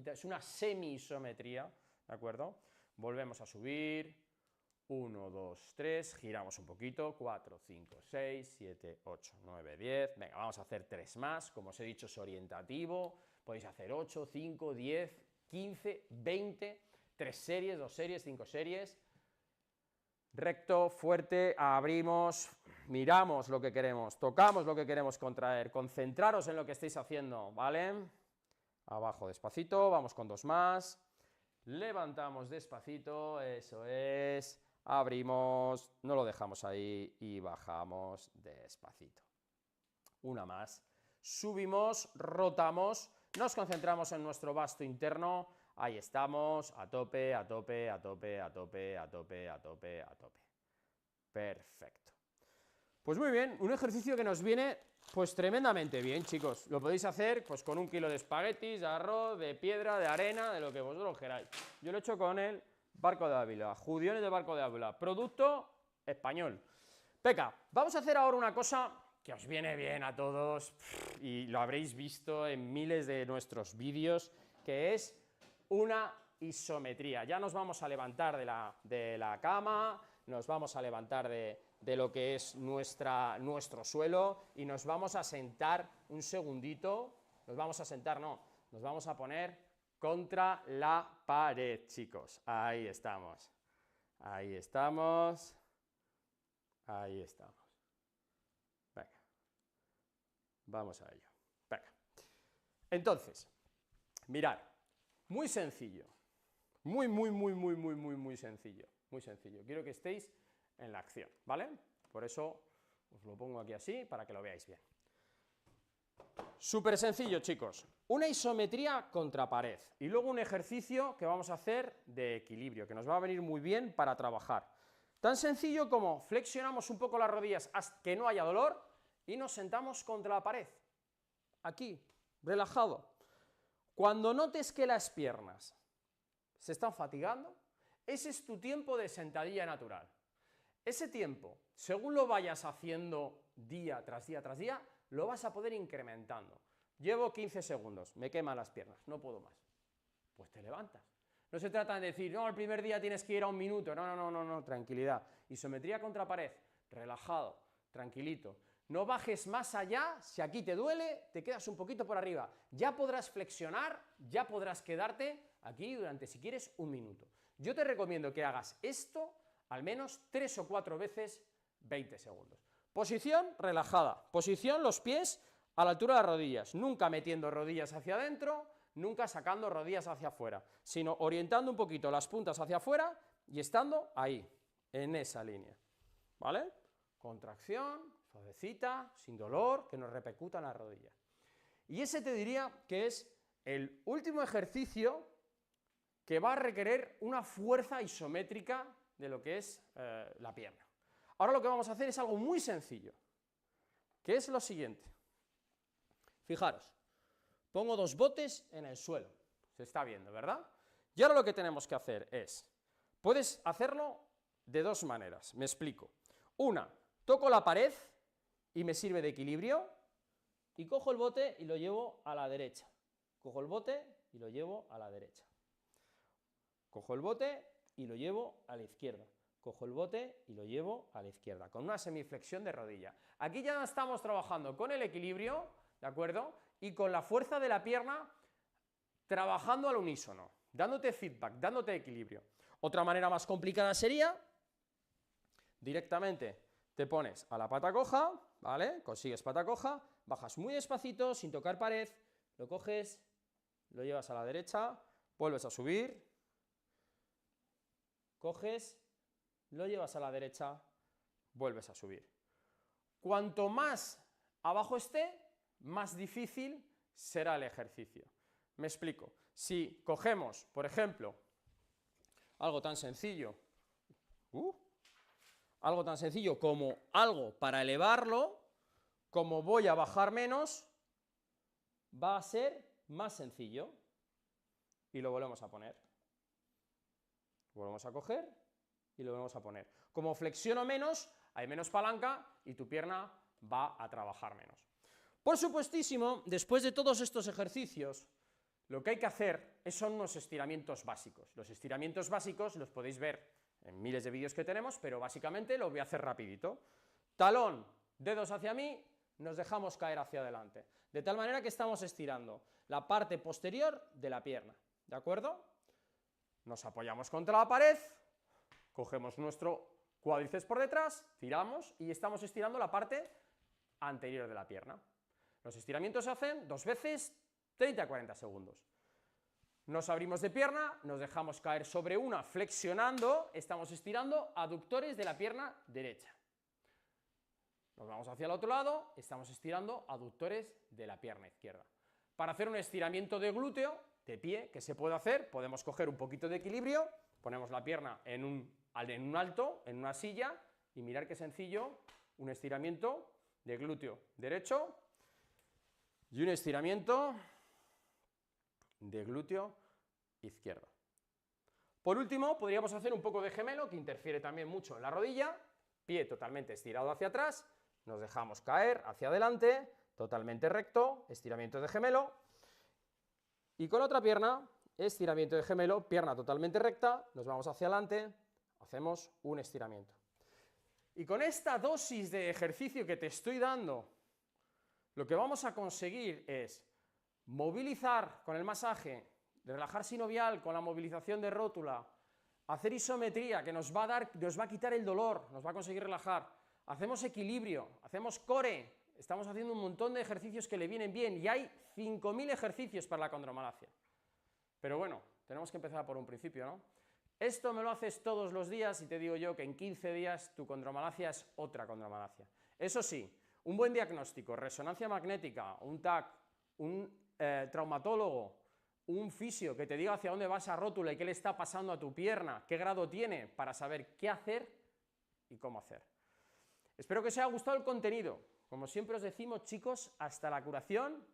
es una semi-isometría, ¿de acuerdo? Volvemos a subir, 1, 2, 3, giramos un poquito, 4, 5, 6, 7, 8, 9, 10, venga, vamos a hacer 3 más, como os he dicho es orientativo, podéis hacer 8, 5, 10, 15, 20, 3 series, 2 series, 5 series, recto, fuerte, abrimos, miramos lo que queremos, tocamos lo que queremos contraer, concentraros en lo que estáis haciendo, ¿vale? Abajo despacito, vamos con 2 más, levantamos despacito, eso es, abrimos, no lo dejamos ahí y bajamos despacito. Una más, subimos, rotamos, nos concentramos en nuestro vasto interno, ahí estamos, a tope, a tope, a tope, a tope, a tope, a tope, a tope. Perfecto. Pues muy bien, un ejercicio que nos viene pues tremendamente bien, chicos. Lo podéis hacer pues con 1 kilo de espaguetis, de arroz, de piedra, de arena, de lo que vosotros queráis. Yo lo he hecho con el Barco de Ávila, judiones del Barco de Ávila, producto español. Venga, vamos a hacer ahora una cosa que os viene bien a todos y lo habréis visto en miles de nuestros vídeos, que es una isometría. Ya nos vamos a levantar de la cama, nos vamos a levantar de lo que es nuestro suelo y nos vamos a sentar un segundito, nos vamos a poner contra la pared, chicos. Ahí estamos, ahí estamos, ahí estamos. Venga, vamos a ello. Venga. Entonces, mirad, muy sencillo, muy sencillo, muy sencillo. Quiero que estéis en la acción, ¿vale? Por eso os lo pongo aquí así, para que lo veáis bien. Súper sencillo, chicos. Una isometría contra pared. Y luego un ejercicio que vamos a hacer de equilibrio, que nos va a venir muy bien para trabajar. Tan sencillo como flexionamos un poco las rodillas hasta que no haya dolor y nos sentamos contra la pared. Aquí, relajado. Cuando notes que las piernas se están fatigando, ese es tu tiempo de sentadilla natural. Ese tiempo, según lo vayas haciendo día tras día tras día, lo vas a poder incrementando. Llevo 15 segundos, me queman las piernas, no puedo más. Pues te levantas. No se trata de decir, no, el primer día tienes que ir a 1 minuto. No, tranquilidad. Isometría contra pared, relajado, tranquilito. No bajes más allá, si aquí te duele, te quedas un poquito por arriba. Ya podrás flexionar, ya podrás quedarte aquí durante, si quieres, 1 minuto. Yo te recomiendo que hagas esto al menos 3 o 4 veces 20 segundos. Posición relajada, posición los pies a la altura de las rodillas, nunca metiendo rodillas hacia adentro, nunca sacando rodillas hacia afuera, sino orientando un poquito las puntas hacia afuera y estando ahí, en esa línea, ¿vale? Contracción, suavecita, sin dolor, que nos repercuta en las rodillas. Y ese te diría que es el último ejercicio que va a requerir una fuerza isométrica de lo que es la pierna. Ahora lo que vamos a hacer es algo muy sencillo, que es lo siguiente. Fijaros, pongo 2 botes en el suelo, se está viendo, ¿verdad? Y ahora lo que tenemos que hacer es, puedes hacerlo de 2 maneras, me explico. Una, toco la pared y me sirve de equilibrio, y cojo el bote y lo llevo a la derecha. Cojo el bote y lo llevo a la derecha. Cojo el bote y lo llevo a la izquierda. Cojo el bote y lo llevo a la izquierda, con una semiflexión de rodilla. Aquí ya estamos trabajando con el equilibrio, ¿de acuerdo? Y con la fuerza de la pierna, trabajando al unísono, dándote feedback, dándote equilibrio. Otra manera más complicada sería, directamente te pones a la pata coja, ¿vale? Consigues pata coja, bajas muy despacito, sin tocar pared, lo coges, lo llevas a la derecha, vuelves a subir, coges, lo llevas a la derecha, vuelves a subir. Cuanto más abajo esté, más difícil será el ejercicio. Me explico. Si cogemos, por ejemplo, algo tan sencillo como algo para elevarlo, como voy a bajar menos, va a ser más sencillo. Y lo volvemos a poner. Volvemos a coger y lo volvemos a poner. Como flexiono menos, hay menos palanca y tu pierna va a trabajar menos. Por supuestísimo, después de todos estos ejercicios, lo que hay que hacer son unos estiramientos básicos. Los estiramientos básicos los podéis ver en miles de vídeos que tenemos, pero básicamente lo voy a hacer rapidito. Talón, dedos hacia mí, nos dejamos caer hacia adelante. De tal manera que estamos estirando la parte posterior de la pierna. ¿De acuerdo? Nos apoyamos contra la pared, cogemos nuestro cuádriceps por detrás, tiramos y estamos estirando la parte anterior de la pierna. Los estiramientos se hacen 2 veces, 30 a 40 segundos. Nos abrimos de pierna, nos dejamos caer sobre una, flexionando, estamos estirando aductores de la pierna derecha. Nos vamos hacia el otro lado, estamos estirando aductores de la pierna izquierda. Para hacer un estiramiento de glúteo, de pie, que se puede hacer, podemos coger un poquito de equilibrio, ponemos la pierna en un alto, en una silla, y mirar qué sencillo, un estiramiento de glúteo derecho y un estiramiento de glúteo izquierdo. Por último, podríamos hacer un poco de gemelo, que interfiere también mucho en la rodilla, pie totalmente estirado hacia atrás, nos dejamos caer hacia adelante, totalmente recto, estiramiento de gemelo, y con la otra pierna, estiramiento de gemelo, pierna totalmente recta, nos vamos hacia adelante, hacemos un estiramiento. Y con esta dosis de ejercicio que te estoy dando, lo que vamos a conseguir es movilizar con el masaje, relajar sinovial con la movilización de rótula, hacer isometría que nos va a quitar el dolor, nos va a conseguir relajar, hacemos equilibrio, hacemos core, estamos haciendo un montón de ejercicios que le vienen bien y hay 5.000 ejercicios para la condromalacia. Pero bueno, tenemos que empezar por un principio, ¿no? Esto me lo haces todos los días y te digo yo que en 15 días tu condromalacia es otra condromalacia. Eso sí, un buen diagnóstico, resonancia magnética, un TAC, un traumatólogo, un fisio que te diga hacia dónde va esa rótula y qué le está pasando a tu pierna, qué grado tiene, para saber qué hacer y cómo hacer. Espero que os haya gustado el contenido. Como siempre os decimos, chicos, hasta la curación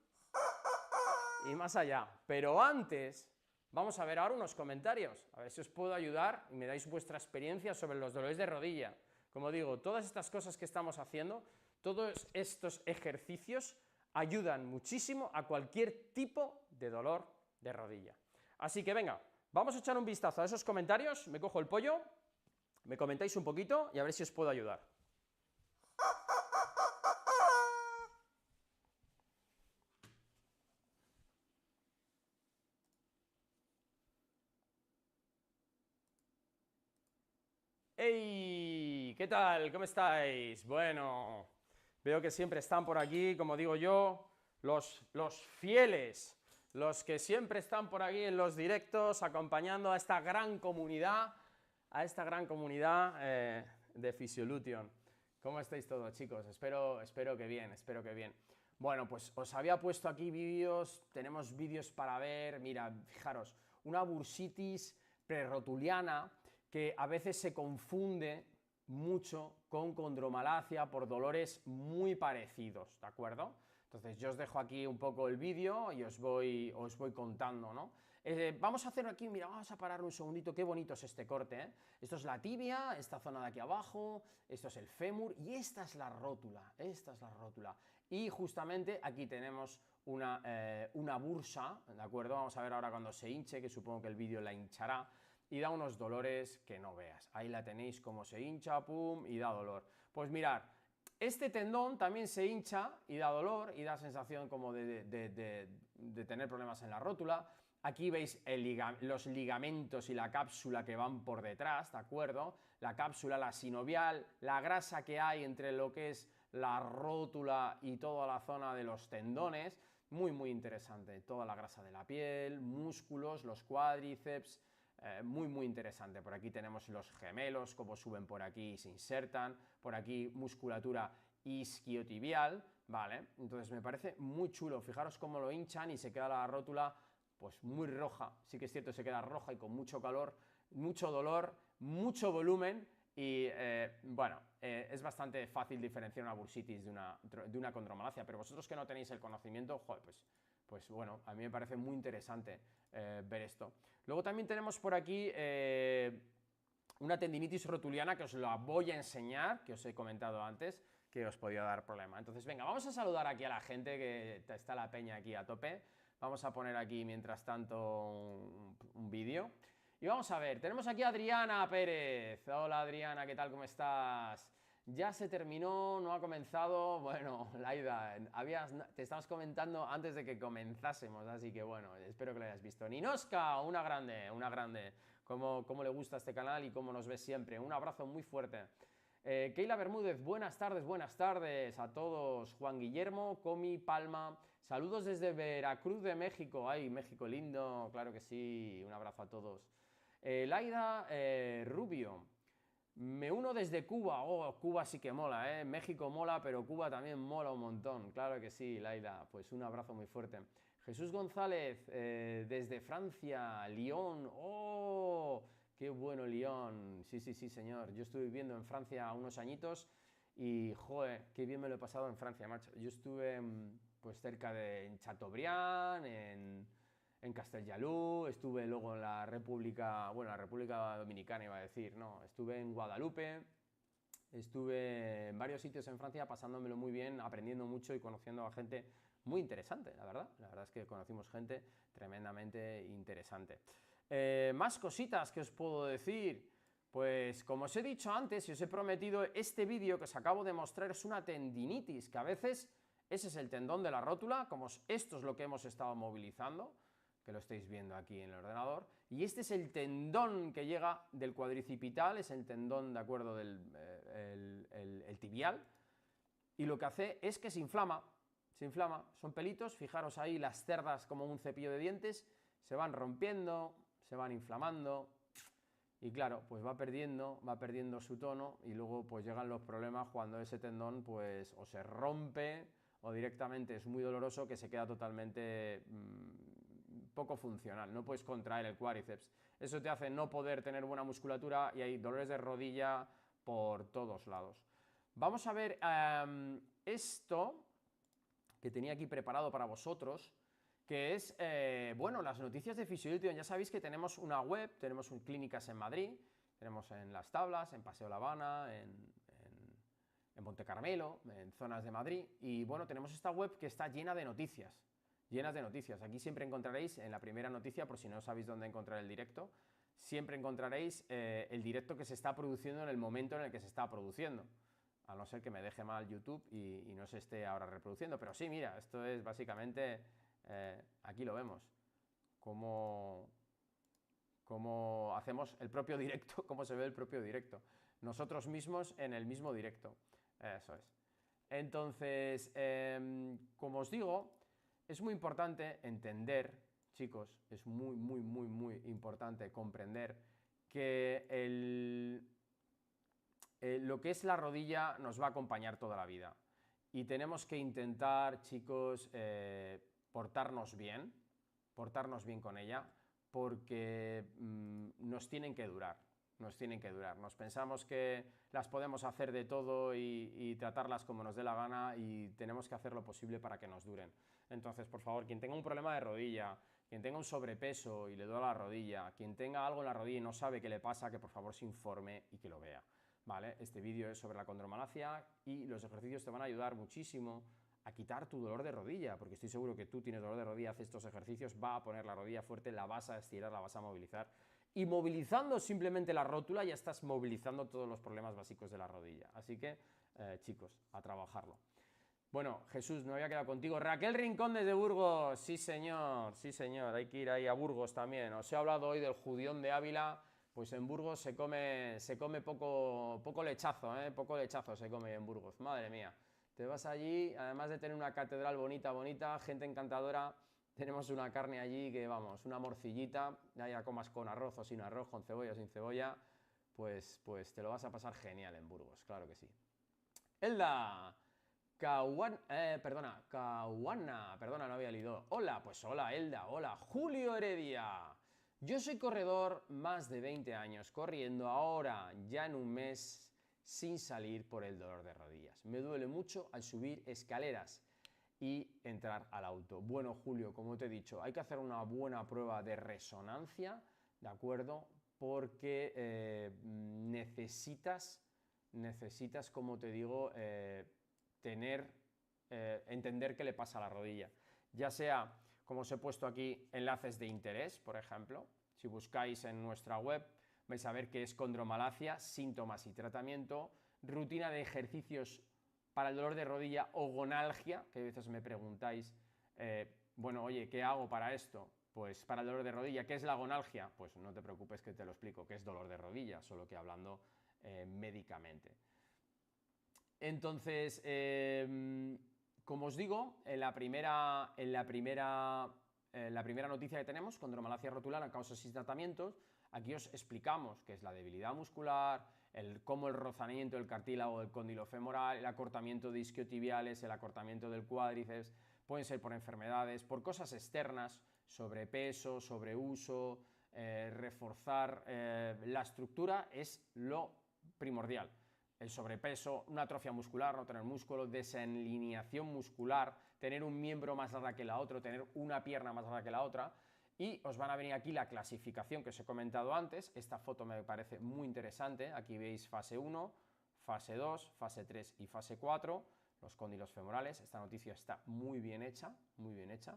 y más allá. Pero antes, vamos a ver ahora unos comentarios, a ver si os puedo ayudar y me dais vuestra experiencia sobre los dolores de rodilla. Como digo, todas estas cosas que estamos haciendo, todos estos ejercicios ayudan muchísimo a cualquier tipo de dolor de rodilla. Así que venga, vamos a echar un vistazo a esos comentarios, me cojo el pollo, me comentáis un poquito y a ver si os puedo ayudar. ¡Hey! ¿Qué tal? ¿Cómo estáis? Bueno, veo que siempre están por aquí, como digo yo, los fieles, los que siempre están por aquí en los directos, acompañando a esta gran comunidad, de Physiolution. ¿Cómo estáis todos, chicos? Espero que bien, espero que bien. Bueno, pues os había puesto aquí vídeos, tenemos vídeos para ver, mira, fijaros, una bursitis prerotuliana que a veces se confunde mucho con condromalacia por dolores muy parecidos, ¿de acuerdo? Entonces yo os dejo aquí un poco el vídeo y os voy contando, ¿no? Vamos a hacer aquí, mira, vamos a parar un segundito, qué bonito es este corte, ¿eh? Esto es la tibia, esta zona de aquí abajo, esto es el fémur y esta es la rótula, Y justamente aquí tenemos una bursa, ¿de acuerdo? Vamos a ver ahora cuando se hinche, que supongo que el vídeo la hinchará, y da unos dolores que no veas. Ahí la tenéis como se hincha, pum, y da dolor. Pues mirad, este tendón también se hincha y da dolor y da sensación como de tener problemas en la rótula. Aquí veis los ligamentos y la cápsula que van por detrás, ¿de acuerdo? La cápsula, la sinovial, la grasa que hay entre lo que es la rótula y toda la zona de los tendones. Muy, muy interesante. Toda la grasa de la piel, músculos, los cuádriceps. Muy, muy interesante. Por aquí tenemos los gemelos, cómo suben por aquí y se insertan. Por aquí musculatura isquiotibial, ¿vale? Entonces me parece muy chulo. Fijaros cómo lo hinchan y se queda la rótula pues muy roja. Sí que es cierto, se queda roja y con mucho calor, mucho dolor, mucho volumen y bueno, es bastante fácil diferenciar una bursitis de una condromalacia, pero vosotros que no tenéis el conocimiento, joder, pues bueno, a mí me parece muy interesante ver esto. Luego también tenemos por aquí una tendinitis rotuliana que os la voy a enseñar, que os he comentado antes, que os podía dar problema. Entonces, venga, vamos a saludar aquí a la gente que está la peña aquí a tope. Vamos a poner aquí, mientras tanto, un vídeo. Y vamos a ver, tenemos aquí a Adriana Pérez. Hola Adriana, ¿qué tal? ¿Cómo estás? Ya se terminó, no ha comenzado. Bueno, Laida, te estabas comentando antes de que comenzásemos, así que bueno, espero que lo hayas visto. Ninoska, una grande, una grande. Cómo le gusta este canal y cómo nos ves siempre. Un abrazo muy fuerte. Keila Bermúdez, buenas tardes a todos. Juan Guillermo, Comi, Palma, saludos desde Veracruz de México. Ay, México lindo, claro que sí, un abrazo a todos. Laida Rubio, me uno desde Cuba. Oh, Cuba sí que mola, México mola, pero Cuba también mola un montón, claro que sí, Laida, pues un abrazo muy fuerte. Jesús González, desde Francia, Lyon, oh... Qué bueno Lyon, sí señor, yo estuve viviendo en Francia unos añitos y, joder, qué bien me lo he pasado en Francia, macho. Yo estuve pues cerca de en Chateaubriand, en Castellalú, estuve luego en la República, bueno, la República Dominicana iba a decir, no, estuve en Guadalupe, estuve en varios sitios en Francia pasándomelo muy bien, aprendiendo mucho y conociendo a gente muy interesante, la verdad. La verdad es que conocimos gente tremendamente interesante. Más cositas que os puedo decir. Pues como os he dicho antes y os he prometido, este vídeo que os acabo de mostrar es una tendinitis, que a veces ese es el tendón de la rótula, como esto es lo que hemos estado movilizando, que lo estáis viendo aquí en el ordenador, y este es el tendón que llega del cuadricipital, es el tendón, de acuerdo, del el tibial, y lo que hace es que se inflama, son pelitos, fijaros ahí las cerdas como un cepillo de dientes, se van rompiendo, se van inflamando, y claro, pues va perdiendo su tono y luego pues llegan los problemas cuando ese tendón pues o se rompe o directamente es muy doloroso que se queda totalmente poco funcional, no puedes contraer el cuádriceps. Eso te hace no poder tener buena musculatura y hay dolores de rodilla por todos lados. Vamos a ver esto que tenía aquí preparado para vosotros, que es, bueno, las noticias de Physiolution. Ya sabéis que tenemos una web, tenemos clínicas en Madrid, tenemos en Las Tablas, en Paseo La Habana, en Monte Carmelo, en zonas de Madrid, y bueno, tenemos esta web que está llena de noticias, Aquí siempre encontraréis, en la primera noticia, por si no sabéis dónde encontrar el directo, siempre encontraréis el directo que se está produciendo en el momento en el que se está produciendo, a no ser que me deje mal YouTube y no se esté ahora reproduciendo, pero sí, mira, esto es básicamente, aquí lo vemos, cómo hacemos el propio directo, cómo se ve el propio directo, nosotros mismos en el mismo directo, eso es. Entonces, como os digo, es muy importante entender, chicos, es muy importante comprender que lo que es la rodilla nos va a acompañar toda la vida. Y tenemos que intentar, chicos, portarnos bien con ella, porque nos tienen que durar. Nos pensamos que las podemos hacer de todo y tratarlas como nos dé la gana y tenemos que hacer lo posible para que nos duren. Entonces, por favor, quien tenga un problema de rodilla, quien tenga un sobrepeso y le duele la rodilla, quien tenga algo en la rodilla y no sabe qué le pasa, que por favor se informe y que lo vea. ¿Vale? Este vídeo es sobre la condromalacia y los ejercicios te van a ayudar muchísimo a quitar tu dolor de rodilla, porque estoy seguro que tú tienes dolor de rodilla, haces estos ejercicios, va a poner la rodilla fuerte, la vas a estirar, la vas a movilizar, y movilizando simplemente la rótula ya estás movilizando todos los problemas básicos de la rodilla. Así que, chicos, a trabajarlo. Bueno, Jesús, me había quedado contigo. Raquel Rincón desde Burgos, sí señor, hay que ir ahí a Burgos también. Os he hablado hoy del Judión de Ávila, pues en Burgos se come poco lechazo, poco lechazo se come en Burgos, madre mía. Te vas allí, además de tener una catedral bonita, gente encantadora, tenemos una carne allí que, vamos, una morcillita, ya comas con arroz o sin arroz, con cebolla o sin cebolla, pues te lo vas a pasar genial en Burgos, claro que sí. Elda, Cahuana, no había leído. Hola, pues hola Elda, hola, Julio Heredia. Yo soy corredor más de 20 años, corriendo ahora ya en un mes sin salir por el dolor de rodillas. Me duele mucho al subir escaleras y entrar al auto. Bueno, Julio, como te he dicho, hay que hacer una buena prueba de resonancia, ¿de acuerdo? Porque necesitas, como te digo, entender qué le pasa a la rodilla. Ya sea, como os he puesto aquí, enlaces de interés, por ejemplo. Si buscáis en nuestra web, vais a ver qué es condromalacia, síntomas y tratamiento, rutina de ejercicios para el dolor de rodilla o gonalgia, que a veces me preguntáis, bueno, oye, ¿qué hago para esto? Pues para el dolor de rodilla, ¿qué es la gonalgia? Pues no te preocupes que te lo explico, que es dolor de rodilla, solo que hablando médicamente. Entonces, como os digo, en la primera noticia que tenemos, condromalacia rotular, causas y tratamientos, aquí os explicamos qué es la debilidad muscular, cómo el rozamiento del cartílago del cóndilo femoral, el acortamiento de isquiotibiales, el acortamiento del cuádriceps, pueden ser por enfermedades, por cosas externas, sobrepeso, sobreuso, reforzar la estructura es lo primordial. el sobrepeso, una atrofia muscular, no tener músculo, desalineación muscular, tener un miembro más largo que la otra, tener una pierna más larga que la otra, y os van a venir aquí la clasificación que os he comentado antes. Esta foto me parece muy interesante. Aquí veis fase 1, fase 2, fase 3 y fase 4, los cóndilos femorales. Esta noticia está muy bien hecha, muy bien hecha.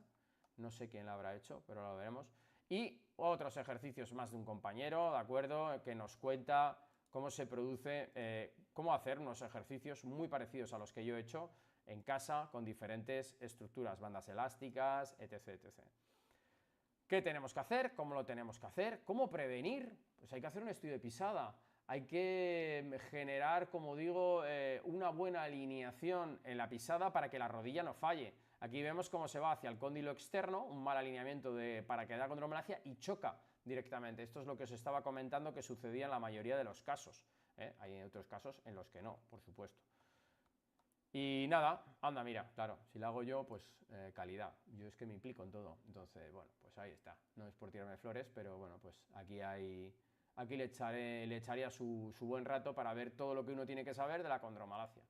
No sé quién la habrá hecho, pero lo veremos. Y otros ejercicios más de un compañero, ¿de acuerdo?, que nos cuenta cómo se produce, cómo hacer unos ejercicios muy parecidos a los que yo he hecho en casa con diferentes estructuras, bandas elásticas, etc, etc. ¿Qué tenemos que hacer? ¿Cómo lo tenemos que hacer? ¿Cómo prevenir? Pues hay que hacer un estudio de pisada, hay que generar, como digo, una buena alineación en la pisada para que la rodilla no falle. Aquí vemos cómo se va hacia el cóndilo externo, un mal alineamiento para que da condromalacia y choca directamente. Esto es lo que os estaba comentando que sucedía en la mayoría de los casos. Hay otros casos en los que no, por supuesto. Y nada, anda, mira, claro, si lo hago yo, pues calidad. Yo es que me implico en todo. Entonces, bueno, pues ahí está. No es por tirarme flores, pero bueno, pues aquí le echaría su buen rato para ver todo lo que uno tiene que saber de la condromalacia.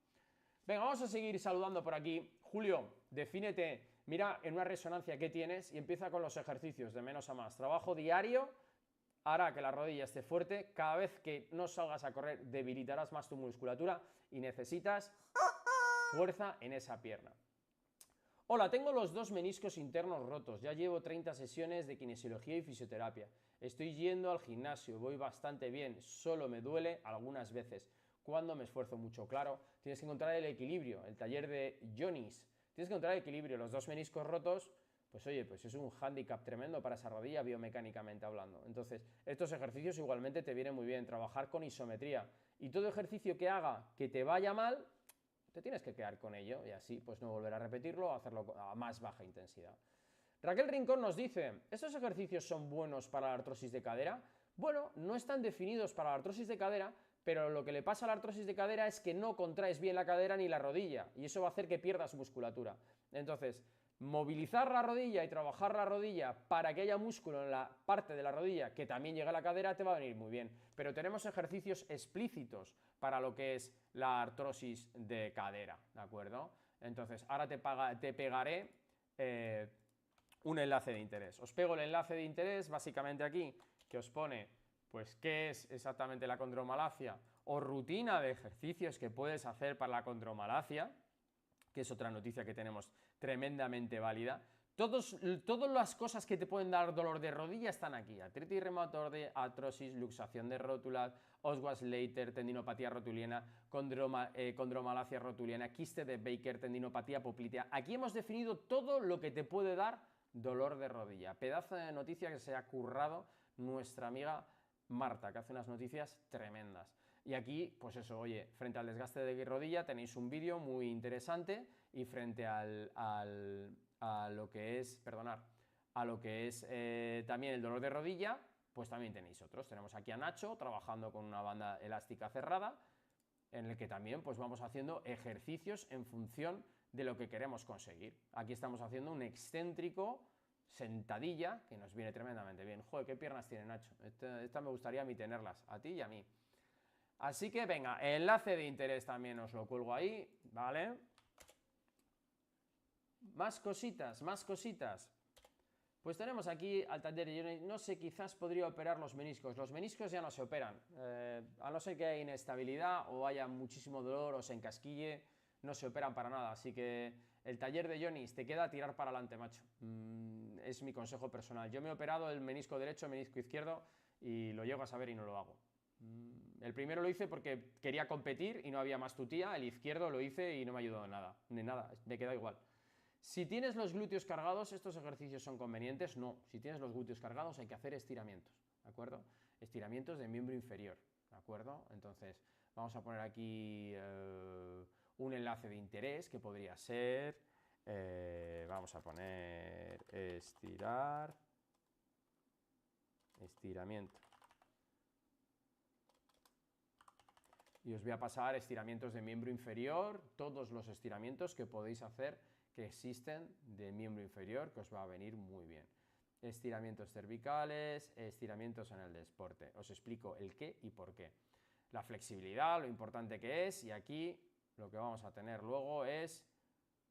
Venga, vamos a seguir saludando por aquí. Julio, defínete, mira en una resonancia qué tienes y empieza con los ejercicios de menos a más. Trabajo diario hará que la rodilla esté fuerte. Cada vez que no salgas a correr debilitarás más tu musculatura y necesitas fuerza en esa pierna. Hola, tengo los dos meniscos internos rotos, ya llevo 30 sesiones de kinesiología y fisioterapia. Estoy yendo al gimnasio, voy bastante bien, solo me duele algunas veces. Cuando me esfuerzo mucho, claro, tienes que encontrar el equilibrio, el taller de Jonis. Tienes que encontrar el equilibrio, los dos meniscos rotos, pues oye, pues es un hándicap tremendo para esa rodilla biomecánicamente hablando. Entonces, estos ejercicios igualmente te vienen muy bien, trabajar con isometría. Y todo ejercicio que haga que te vaya mal, te tienes que quedar con ello y así pues no volver a repetirlo o hacerlo a más baja intensidad. Raquel Rincón nos dice, ¿estos ejercicios son buenos para la artrosis de cadera? Bueno, no están definidos para la artrosis de cadera, pero lo que le pasa a la artrosis de cadera es que no contraes bien la cadera ni la rodilla y eso va a hacer que pierdas musculatura. Entonces, movilizar la rodilla y trabajar la rodilla para que haya músculo en la parte de la rodilla que también llegue a la cadera te va a venir muy bien. Pero tenemos ejercicios explícitos para lo que es la artrosis de cadera, ¿de acuerdo? Entonces, ahora te pegaré un enlace de interés. Os pego el enlace de interés básicamente aquí, que os pone pues qué es exactamente la condromalacia o rutina de ejercicios que puedes hacer para la condromalacia, que es otra noticia que tenemos tremendamente válida. Todas las cosas que te pueden dar dolor de rodilla están aquí. Artritis reumatoide, artrosis, luxación de rótula, Oswald-Schlatter, tendinopatía rotuliana, condromalacia rotuliana, quiste de Baker, tendinopatía poplitea. Aquí hemos definido todo lo que te puede dar dolor de rodilla. Pedazo de noticia que se ha currado nuestra amiga Marta, que hace unas noticias tremendas. Y aquí, pues eso, oye, frente al desgaste de rodilla tenéis un vídeo muy interesante y frente a lo que es, también el dolor de rodilla, pues también tenéis otros. Tenemos aquí a Nacho trabajando con una banda elástica cerrada, en el que también pues vamos haciendo ejercicios en función de lo que queremos conseguir. Aquí estamos haciendo un excéntrico sentadilla que nos viene tremendamente bien. Joder, qué piernas tiene Nacho. Esta me gustaría a mí tenerlas, a ti y a mí. Así que venga, enlace de interés también os lo cuelgo ahí, ¿vale? Más cositas, más cositas. Pues tenemos aquí al taller de, no sé, quizás podría operar los meniscos. Los meniscos ya no se operan, a no ser que haya inestabilidad o haya muchísimo dolor o se encasquille, no se operan para nada. Así que el taller de Jonis te queda tirar para adelante, macho. Es mi consejo personal. Yo me he operado el menisco derecho, el menisco izquierdo y lo llego a saber y no lo hago. El primero lo hice porque quería competir y no había más tutía. El izquierdo lo hice y no me ayudó en nada, ni nada, me queda igual. Si tienes los glúteos cargados, ¿estos ejercicios son convenientes? No. Si tienes los glúteos cargados hay que hacer estiramientos, ¿de acuerdo? Estiramientos de miembro inferior, ¿de acuerdo? Entonces, vamos a poner aquí un enlace de interés que podría ser, vamos a poner estiramiento. Y os voy a pasar estiramientos de miembro inferior, todos los estiramientos que podéis hacer que existen de miembro inferior, que os va a venir muy bien. Estiramientos cervicales, estiramientos en el deporte. Os explico el qué y por qué. la flexibilidad, lo importante que es, y aquí lo que vamos a tener luego es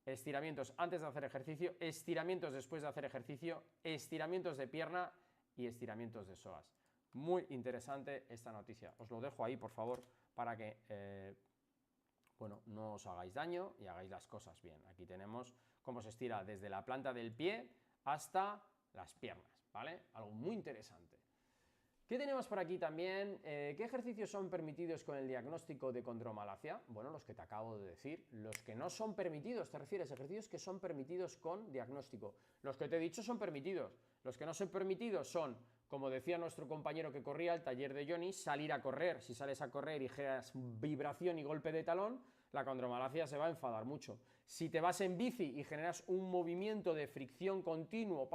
estiramientos antes de hacer ejercicio, estiramientos después de hacer ejercicio, estiramientos de pierna y estiramientos de psoas. Muy interesante esta noticia. Os lo dejo ahí, por favor, para que bueno, no os hagáis daño y hagáis las cosas bien. Aquí tenemos cómo se estira desde la planta del pie hasta las piernas, ¿vale? Algo muy interesante. ¿Qué tenemos por aquí también? ¿Qué ejercicios son permitidos con el diagnóstico de condromalacia? Bueno, los que te acabo de decir. Los que no son permitidos, ¿te refieres? Ejercicios que son permitidos con diagnóstico. Los que te he dicho son permitidos. Los que no son permitidos son, como decía nuestro compañero que corría al taller de Johnny, salir a correr. Si sales a correr y generas vibración y golpe de talón, la condromalacia se va a enfadar mucho. Si te vas en bici y generas un movimiento de fricción continuo,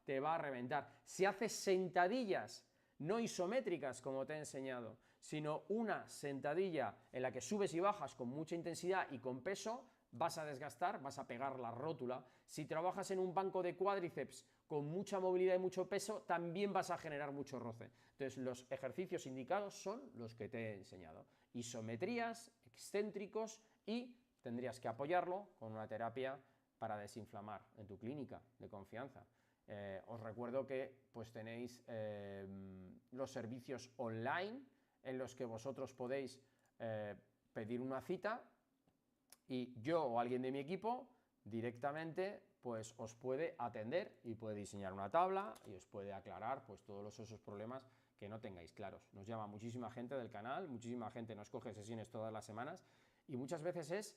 te va a reventar. Si haces sentadillas no isométricas, como te he enseñado, sino una sentadilla en la que subes y bajas con mucha intensidad y con peso, vas a desgastar, vas a pegar la rótula. Si trabajas en un banco de cuádriceps con mucha movilidad y mucho peso, también vas a generar mucho roce. Entonces, los ejercicios indicados son los que te he enseñado. Isometrías, excéntricos, y tendrías que apoyarlo con una terapia para desinflamar en tu clínica de confianza. Os recuerdo que pues tenéis los servicios online en los que vosotros podéis pedir una cita y yo o alguien de mi equipo directamente pues os puede atender y puede diseñar una tabla y os puede aclarar pues todos esos problemas que no tengáis claros. Nos llama muchísima gente del canal, muchísima gente nos coge sesiones todas las semanas y muchas veces es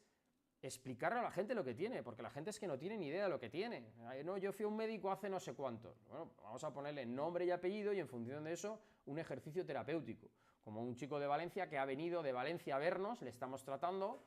explicarle a la gente lo que tiene, porque la gente es que no tiene ni idea de lo que tiene. No, yo fui a un médico hace no sé cuánto. Bueno, vamos a ponerle nombre y apellido y en función de eso un ejercicio terapéutico. Como un chico de Valencia que ha venido de Valencia a vernos, le estamos tratando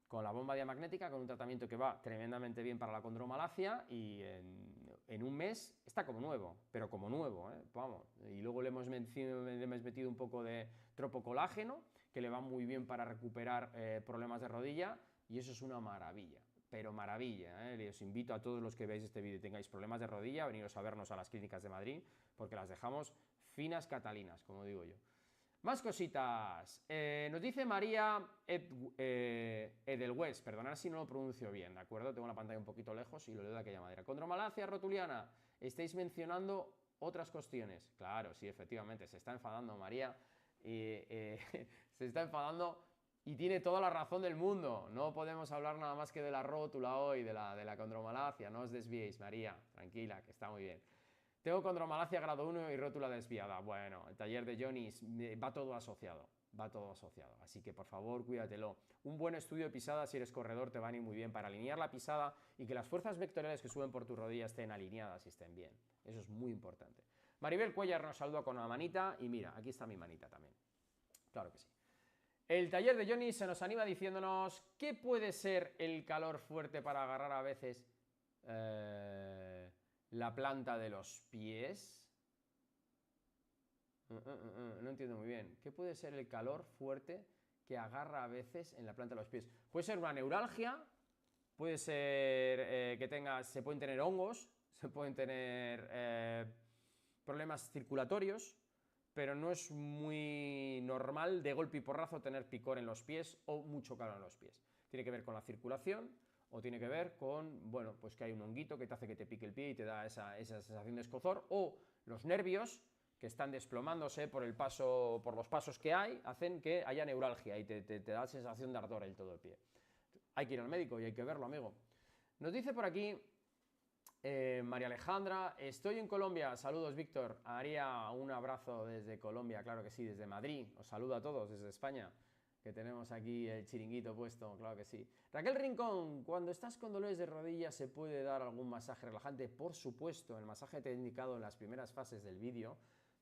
con la bomba diamagnética, con un tratamiento que va tremendamente bien para la condromalacia y en un mes está como nuevo, pero como nuevo, vamos. Y luego le hemos metido un poco de tropocolágeno, que le va muy bien para recuperar problemas de rodilla, y eso es una maravilla, pero maravilla. Les invito a todos los que veáis este vídeo y tengáis problemas de rodilla, a veniros a vernos a las clínicas de Madrid, porque las dejamos finas catalinas, como digo yo. Más cositas. Nos dice María Edelweiss, perdonad si no lo pronuncio bien, ¿de acuerdo? Tengo la pantalla un poquito lejos y lo leo de aquella manera. Condromalacia rotuliana, estáis mencionando otras cuestiones. Claro, sí, efectivamente, se está enfadando María. Se está enfadando y tiene toda la razón del mundo. No podemos hablar nada más que de la rótula hoy, de la condromalacia. No os desviéis, María, tranquila, que está muy bien. Tengo condromalacia grado 1 y rótula desviada. Bueno, el taller de Johnny va todo asociado, así que por favor cuídatelo. Un buen estudio de pisada si eres corredor te va a ir muy bien para alinear la pisada y que las fuerzas vectoriales que suben por tu rodilla estén alineadas y estén bien. Eso es muy importante. Maribel Cuellar nos saluda con una manita y mira, aquí está mi manita también. Claro que sí. El taller de Johnny se nos anima diciéndonos ¿qué puede ser el calor fuerte para agarrar a veces la planta de los pies? No entiendo muy bien. ¿Qué puede ser el calor fuerte que agarra a veces en la planta de los pies? Puede ser una neuralgia, puede ser se pueden tener hongos, se pueden tener problemas circulatorios, pero no es muy normal de golpe y porrazo tener picor en los pies o mucho calor en los pies. Tiene que ver con la circulación o tiene que ver con, bueno, pues que hay un honguito que te hace que te pique el pie y te da esa sensación de escozor, o los nervios que están desplomándose por los pasos que hay, hacen que haya neuralgia y te da sensación de ardor en todo el pie. Hay que ir al médico y hay que verlo, amigo. Nos dice por aquí María Alejandra, estoy en Colombia, saludos Víctor. María, un abrazo desde Colombia, claro que sí, desde Madrid, os saludo a todos desde España, que tenemos aquí el chiringuito puesto, claro que sí. Raquel Rincón, cuando estás con dolores de rodilla, ¿se puede dar algún masaje relajante? Por supuesto, el masaje te he indicado en las primeras fases del vídeo,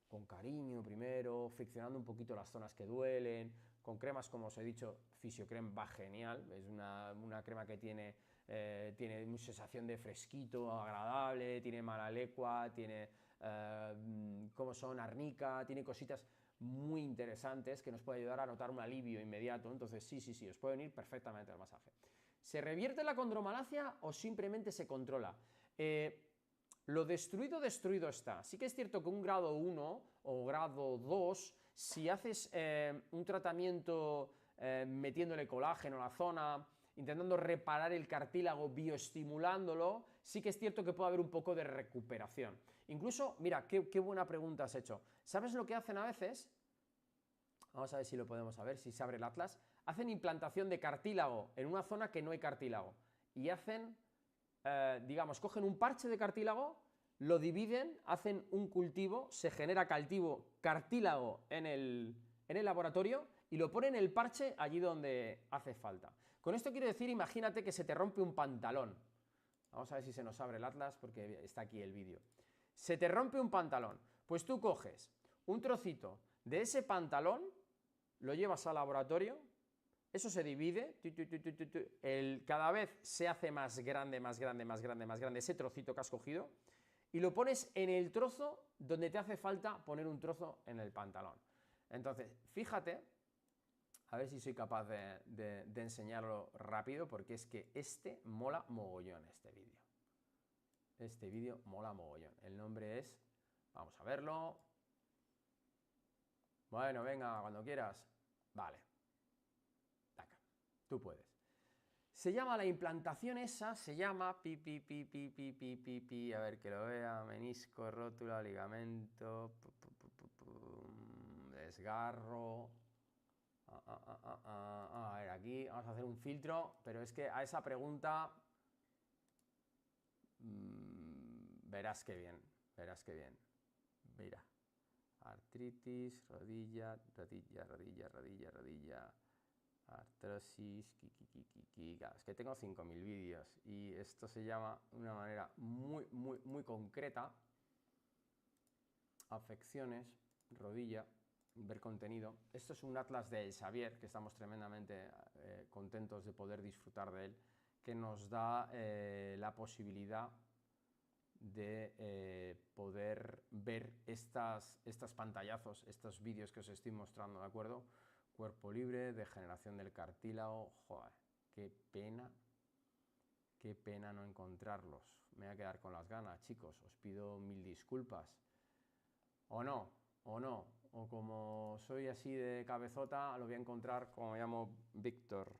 con cariño primero, friccionando un poquito las zonas que duelen, con cremas, como os he dicho, Fisiocrem va genial, es una crema que tiene una sensación de fresquito, agradable, tiene malalecua, tiene, ¿cómo son? Arnica, tiene cositas muy interesantes que nos puede ayudar a notar un alivio inmediato. Entonces sí, os puede venir perfectamente el masaje. ¿Se revierte la condromalacia o simplemente se controla? Lo destruido está. Sí que es cierto que un grado 1 o grado 2 Si haces un tratamiento metiéndole colágeno a la zona, intentando reparar el cartílago, bioestimulándolo, sí que es cierto que puede haber un poco de recuperación. Incluso, mira, qué buena pregunta has hecho. ¿Sabes lo que hacen a veces? Vamos a ver si lo podemos saber, si se abre el atlas. Hacen implantación de cartílago en una zona que no hay cartílago. Y hacen, digamos, cogen un parche de cartílago, lo dividen, hacen un cultivo, se genera cartílago en el laboratorio y lo ponen el parche allí donde hace falta. Con esto quiero decir, imagínate que se te rompe un pantalón. Vamos a ver si se nos abre el atlas porque está aquí el vídeo. Se te rompe un pantalón. Pues tú coges un trocito de ese pantalón, lo llevas al laboratorio, eso se divide, cada vez se hace más grande, más grande, más grande, más grande ese trocito que has cogido y lo pones en el trozo donde te hace falta poner un trozo en el pantalón. Entonces, fíjate, a ver si soy capaz de enseñarlo rápido, porque es que mola mogollón este vídeo. Este vídeo mola mogollón. El nombre es, vamos a verlo. Bueno, venga, cuando quieras. Vale. Acá. Tú puedes. Se llama la implantación esa, se llama a ver que lo vea, menisco, rótula, ligamento, desgarro. A ver, aquí vamos a hacer un filtro, pero es que a esa pregunta verás que bien, verás que bien. Mira, artritis, rodilla, rodilla, rodilla, rodilla, rodilla, artrosis, claro, es que tengo 5000 vídeos y esto se llama de una manera muy concreta, afecciones, rodilla, ver contenido. Esto es un atlas de Xavier, que estamos tremendamente contentos de poder disfrutar de él, que nos da la posibilidad de poder ver estas pantallazos, estos vídeos que os estoy mostrando, ¿de acuerdo? Cuerpo libre, degeneración del cartílago, joder, qué pena no encontrarlos. Me voy a quedar con las ganas, chicos, os pido 1000 disculpas. O no, o como soy así de cabezota, lo voy a encontrar, como me llamo, Víctor.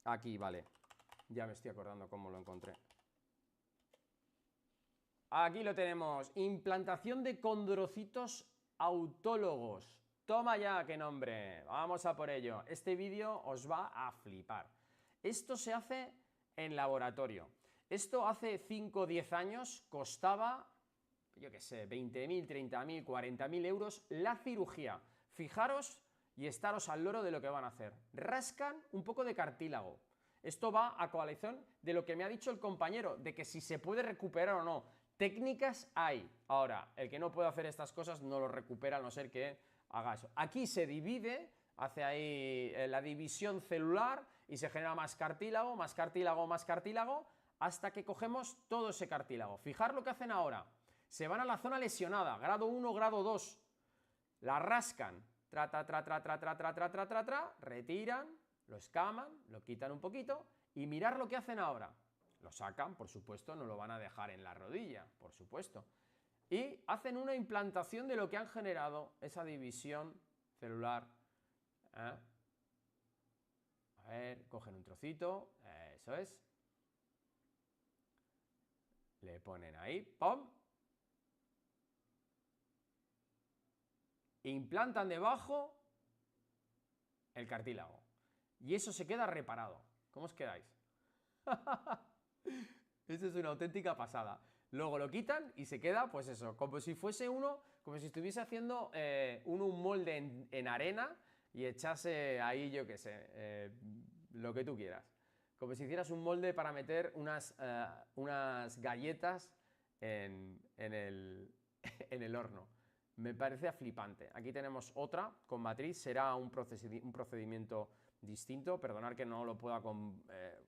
Aquí, vale. Ya me estoy acordando cómo lo encontré. Aquí lo tenemos. Implantación de condrocitos autólogos. Toma ya, qué nombre. Vamos a por ello. Este vídeo os va a flipar. Esto se hace en laboratorio. Esto hace 5 o 10 años costaba, yo qué sé, 20.000, 30.000, 40.000 euros la cirugía. Fijaros y estaros al loro de lo que van a hacer. Rascan un poco de cartílago. Esto va a coalición de lo que me ha dicho el compañero, de que si se puede recuperar o no. Técnicas hay. Ahora, el que no puede hacer estas cosas no lo recupera, a no ser que haga eso. Aquí se divide, hace ahí la división celular y se genera más cartílago, más cartílago, más cartílago, hasta que cogemos todo ese cartílago. Fijar lo que hacen ahora. Se van a la zona lesionada, grado 1, grado 2. La rascan, retiran, lo escaman, lo quitan un poquito y mirar lo que hacen ahora. Lo sacan, por supuesto, no lo van a dejar en la rodilla, por supuesto. Y hacen una implantación de lo que han generado, esa división celular. A ver, cogen un trocito, eso es. Le ponen ahí, ¡pum! Implantan debajo el cartílago. Y eso se queda reparado. ¿Cómo os quedáis? Esto es una auténtica pasada. Luego lo quitan y se queda, pues eso, como si fuese uno, como si estuviese haciendo un molde en arena y echase ahí, yo qué sé, lo que tú quieras. Como si hicieras un molde para meter unas galletas en el horno. Me parece flipante. Aquí tenemos otra con matriz, será un procedimiento distinto. Perdonad que no lo pueda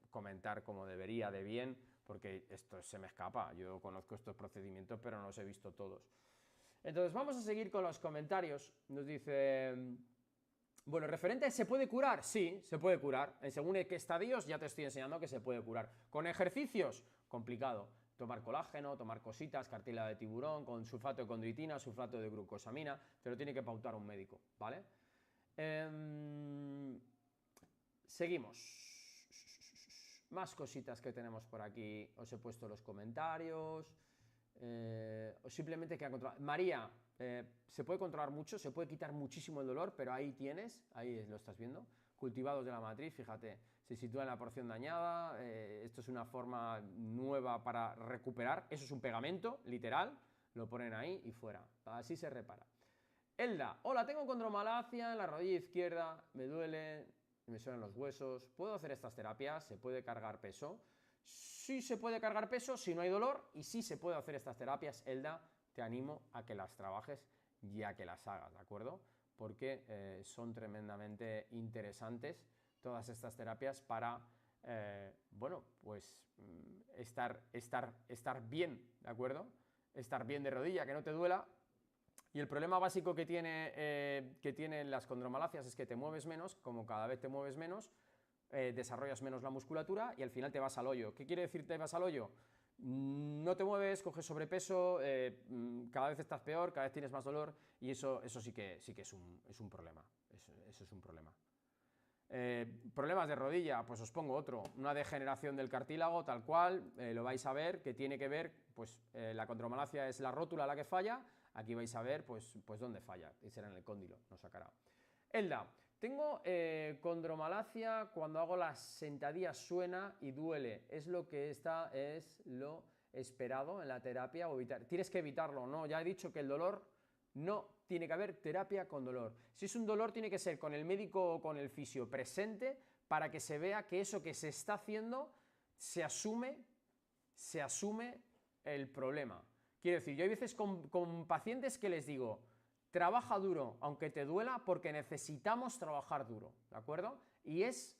comentar como debería de bien, porque esto se me escapa. Yo conozco estos procedimientos, pero no los he visto todos. Entonces vamos a seguir con los comentarios. Nos dice, bueno, referente a ¿se puede curar? Sí, se puede curar. En según qué estadios ya te estoy enseñando que se puede curar. Con ejercicios, complicado. tomar colágeno, tomar cositas, cartílago de tiburón, con sulfato de condroitina, sulfato de glucosamina, te lo tiene que pautar un médico, ¿vale? Seguimos. Más cositas que tenemos por aquí, os he puesto los comentarios, o simplemente que controlar. María, se puede controlar mucho, se puede quitar muchísimo el dolor, pero ahí tienes, ahí lo estás viendo, cultivados de la matriz, fíjate, se sitúa en la porción dañada, esto es una forma nueva para recuperar, eso es un pegamento, literal, lo ponen ahí y fuera, así se repara. Elda, hola, tengo condromalacia en la rodilla izquierda, me duele, me suenan los huesos, ¿puedo hacer estas terapias? ¿Se puede cargar peso? Sí se puede cargar peso si no hay dolor y sí se puede hacer estas terapias, Elda, te animo a que las trabajes y a que las hagas, ¿de acuerdo? Porque son tremendamente interesantes todas estas terapias para, bueno, pues estar bien, ¿de acuerdo? Estar bien de rodilla, que no te duela. Y el problema básico que tienen las condromalacias es que te mueves menos, como cada vez te mueves menos, desarrollas menos la musculatura y al final te vas al hoyo. ¿Qué quiere decir te vas al hoyo? No te mueves, coges sobrepeso, cada vez estás peor, cada vez tienes más dolor y eso sí que es un problema. Eso es un problema. Problemas de rodilla, pues os pongo otro, una degeneración del cartílago tal cual, lo vais a ver, que tiene que ver, pues la condromalacia es la rótula la que falla, aquí vais a ver pues dónde falla, y será en el cóndilo, nos sacará. Elda, tengo condromalacia, cuando hago las sentadillas suena y duele, es lo esperado en la terapia o evitar. Tienes que evitarlo, ¿no? Ya he dicho que el dolor no tiene que haber terapia con dolor. Si es un dolor tiene que ser con el médico o con el fisio presente para que se vea que eso que se está haciendo se asume el problema. Quiero decir, yo hay veces con pacientes que les digo, trabaja duro aunque te duela porque necesitamos trabajar duro, ¿de acuerdo? Y es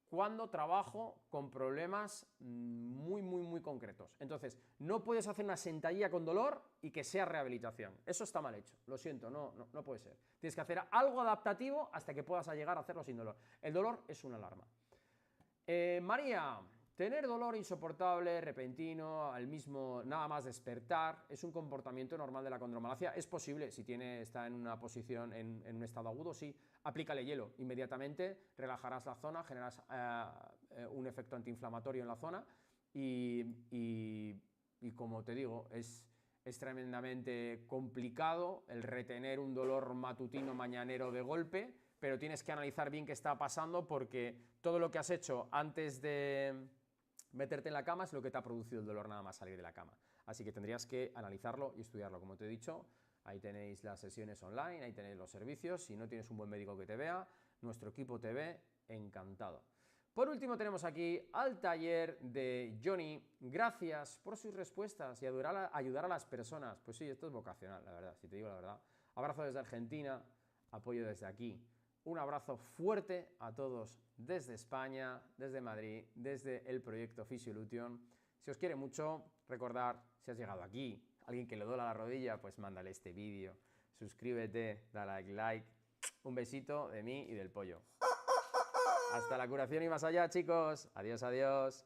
cuando trabajo con problemas muy concretos. Entonces, no puedes hacer una sentadilla con dolor y que sea rehabilitación. Eso está mal hecho, lo siento, no puede ser. Tienes que hacer algo adaptativo hasta que puedas llegar a hacerlo sin dolor. El dolor es una alarma. María, tener dolor insoportable, repentino, nada más despertar, es un comportamiento normal de la condromalacia. Es posible, si está en una posición, en un estado agudo, sí, aplícale hielo inmediatamente, relajarás la zona, generas un efecto antiinflamatorio en la zona y como te digo, es tremendamente complicado el retener un dolor matutino mañanero de golpe, pero tienes que analizar bien qué está pasando porque todo lo que has hecho antes de meterte en la cama es lo que te ha producido el dolor nada más salir de la cama. Así que tendrías que analizarlo y estudiarlo. Como te he dicho, ahí tenéis las sesiones online, ahí tenéis los servicios. Si no tienes un buen médico que te vea, nuestro equipo te ve encantado. Por último tenemos aquí al taller de Johnny. Gracias por sus respuestas y ayudar a las personas. Pues sí, esto es vocacional, la verdad, si te digo la verdad. Abrazo desde Argentina, apoyo desde aquí. Un abrazo fuerte a todos desde España, desde Madrid, desde el proyecto Physiolution. Si os quiere mucho, recordar, si has llegado aquí, alguien que le duela la rodilla, pues mándale este vídeo. Suscríbete, dale like. Un besito de mí y del pollo. Hasta la curación y más allá, chicos. Adiós, adiós.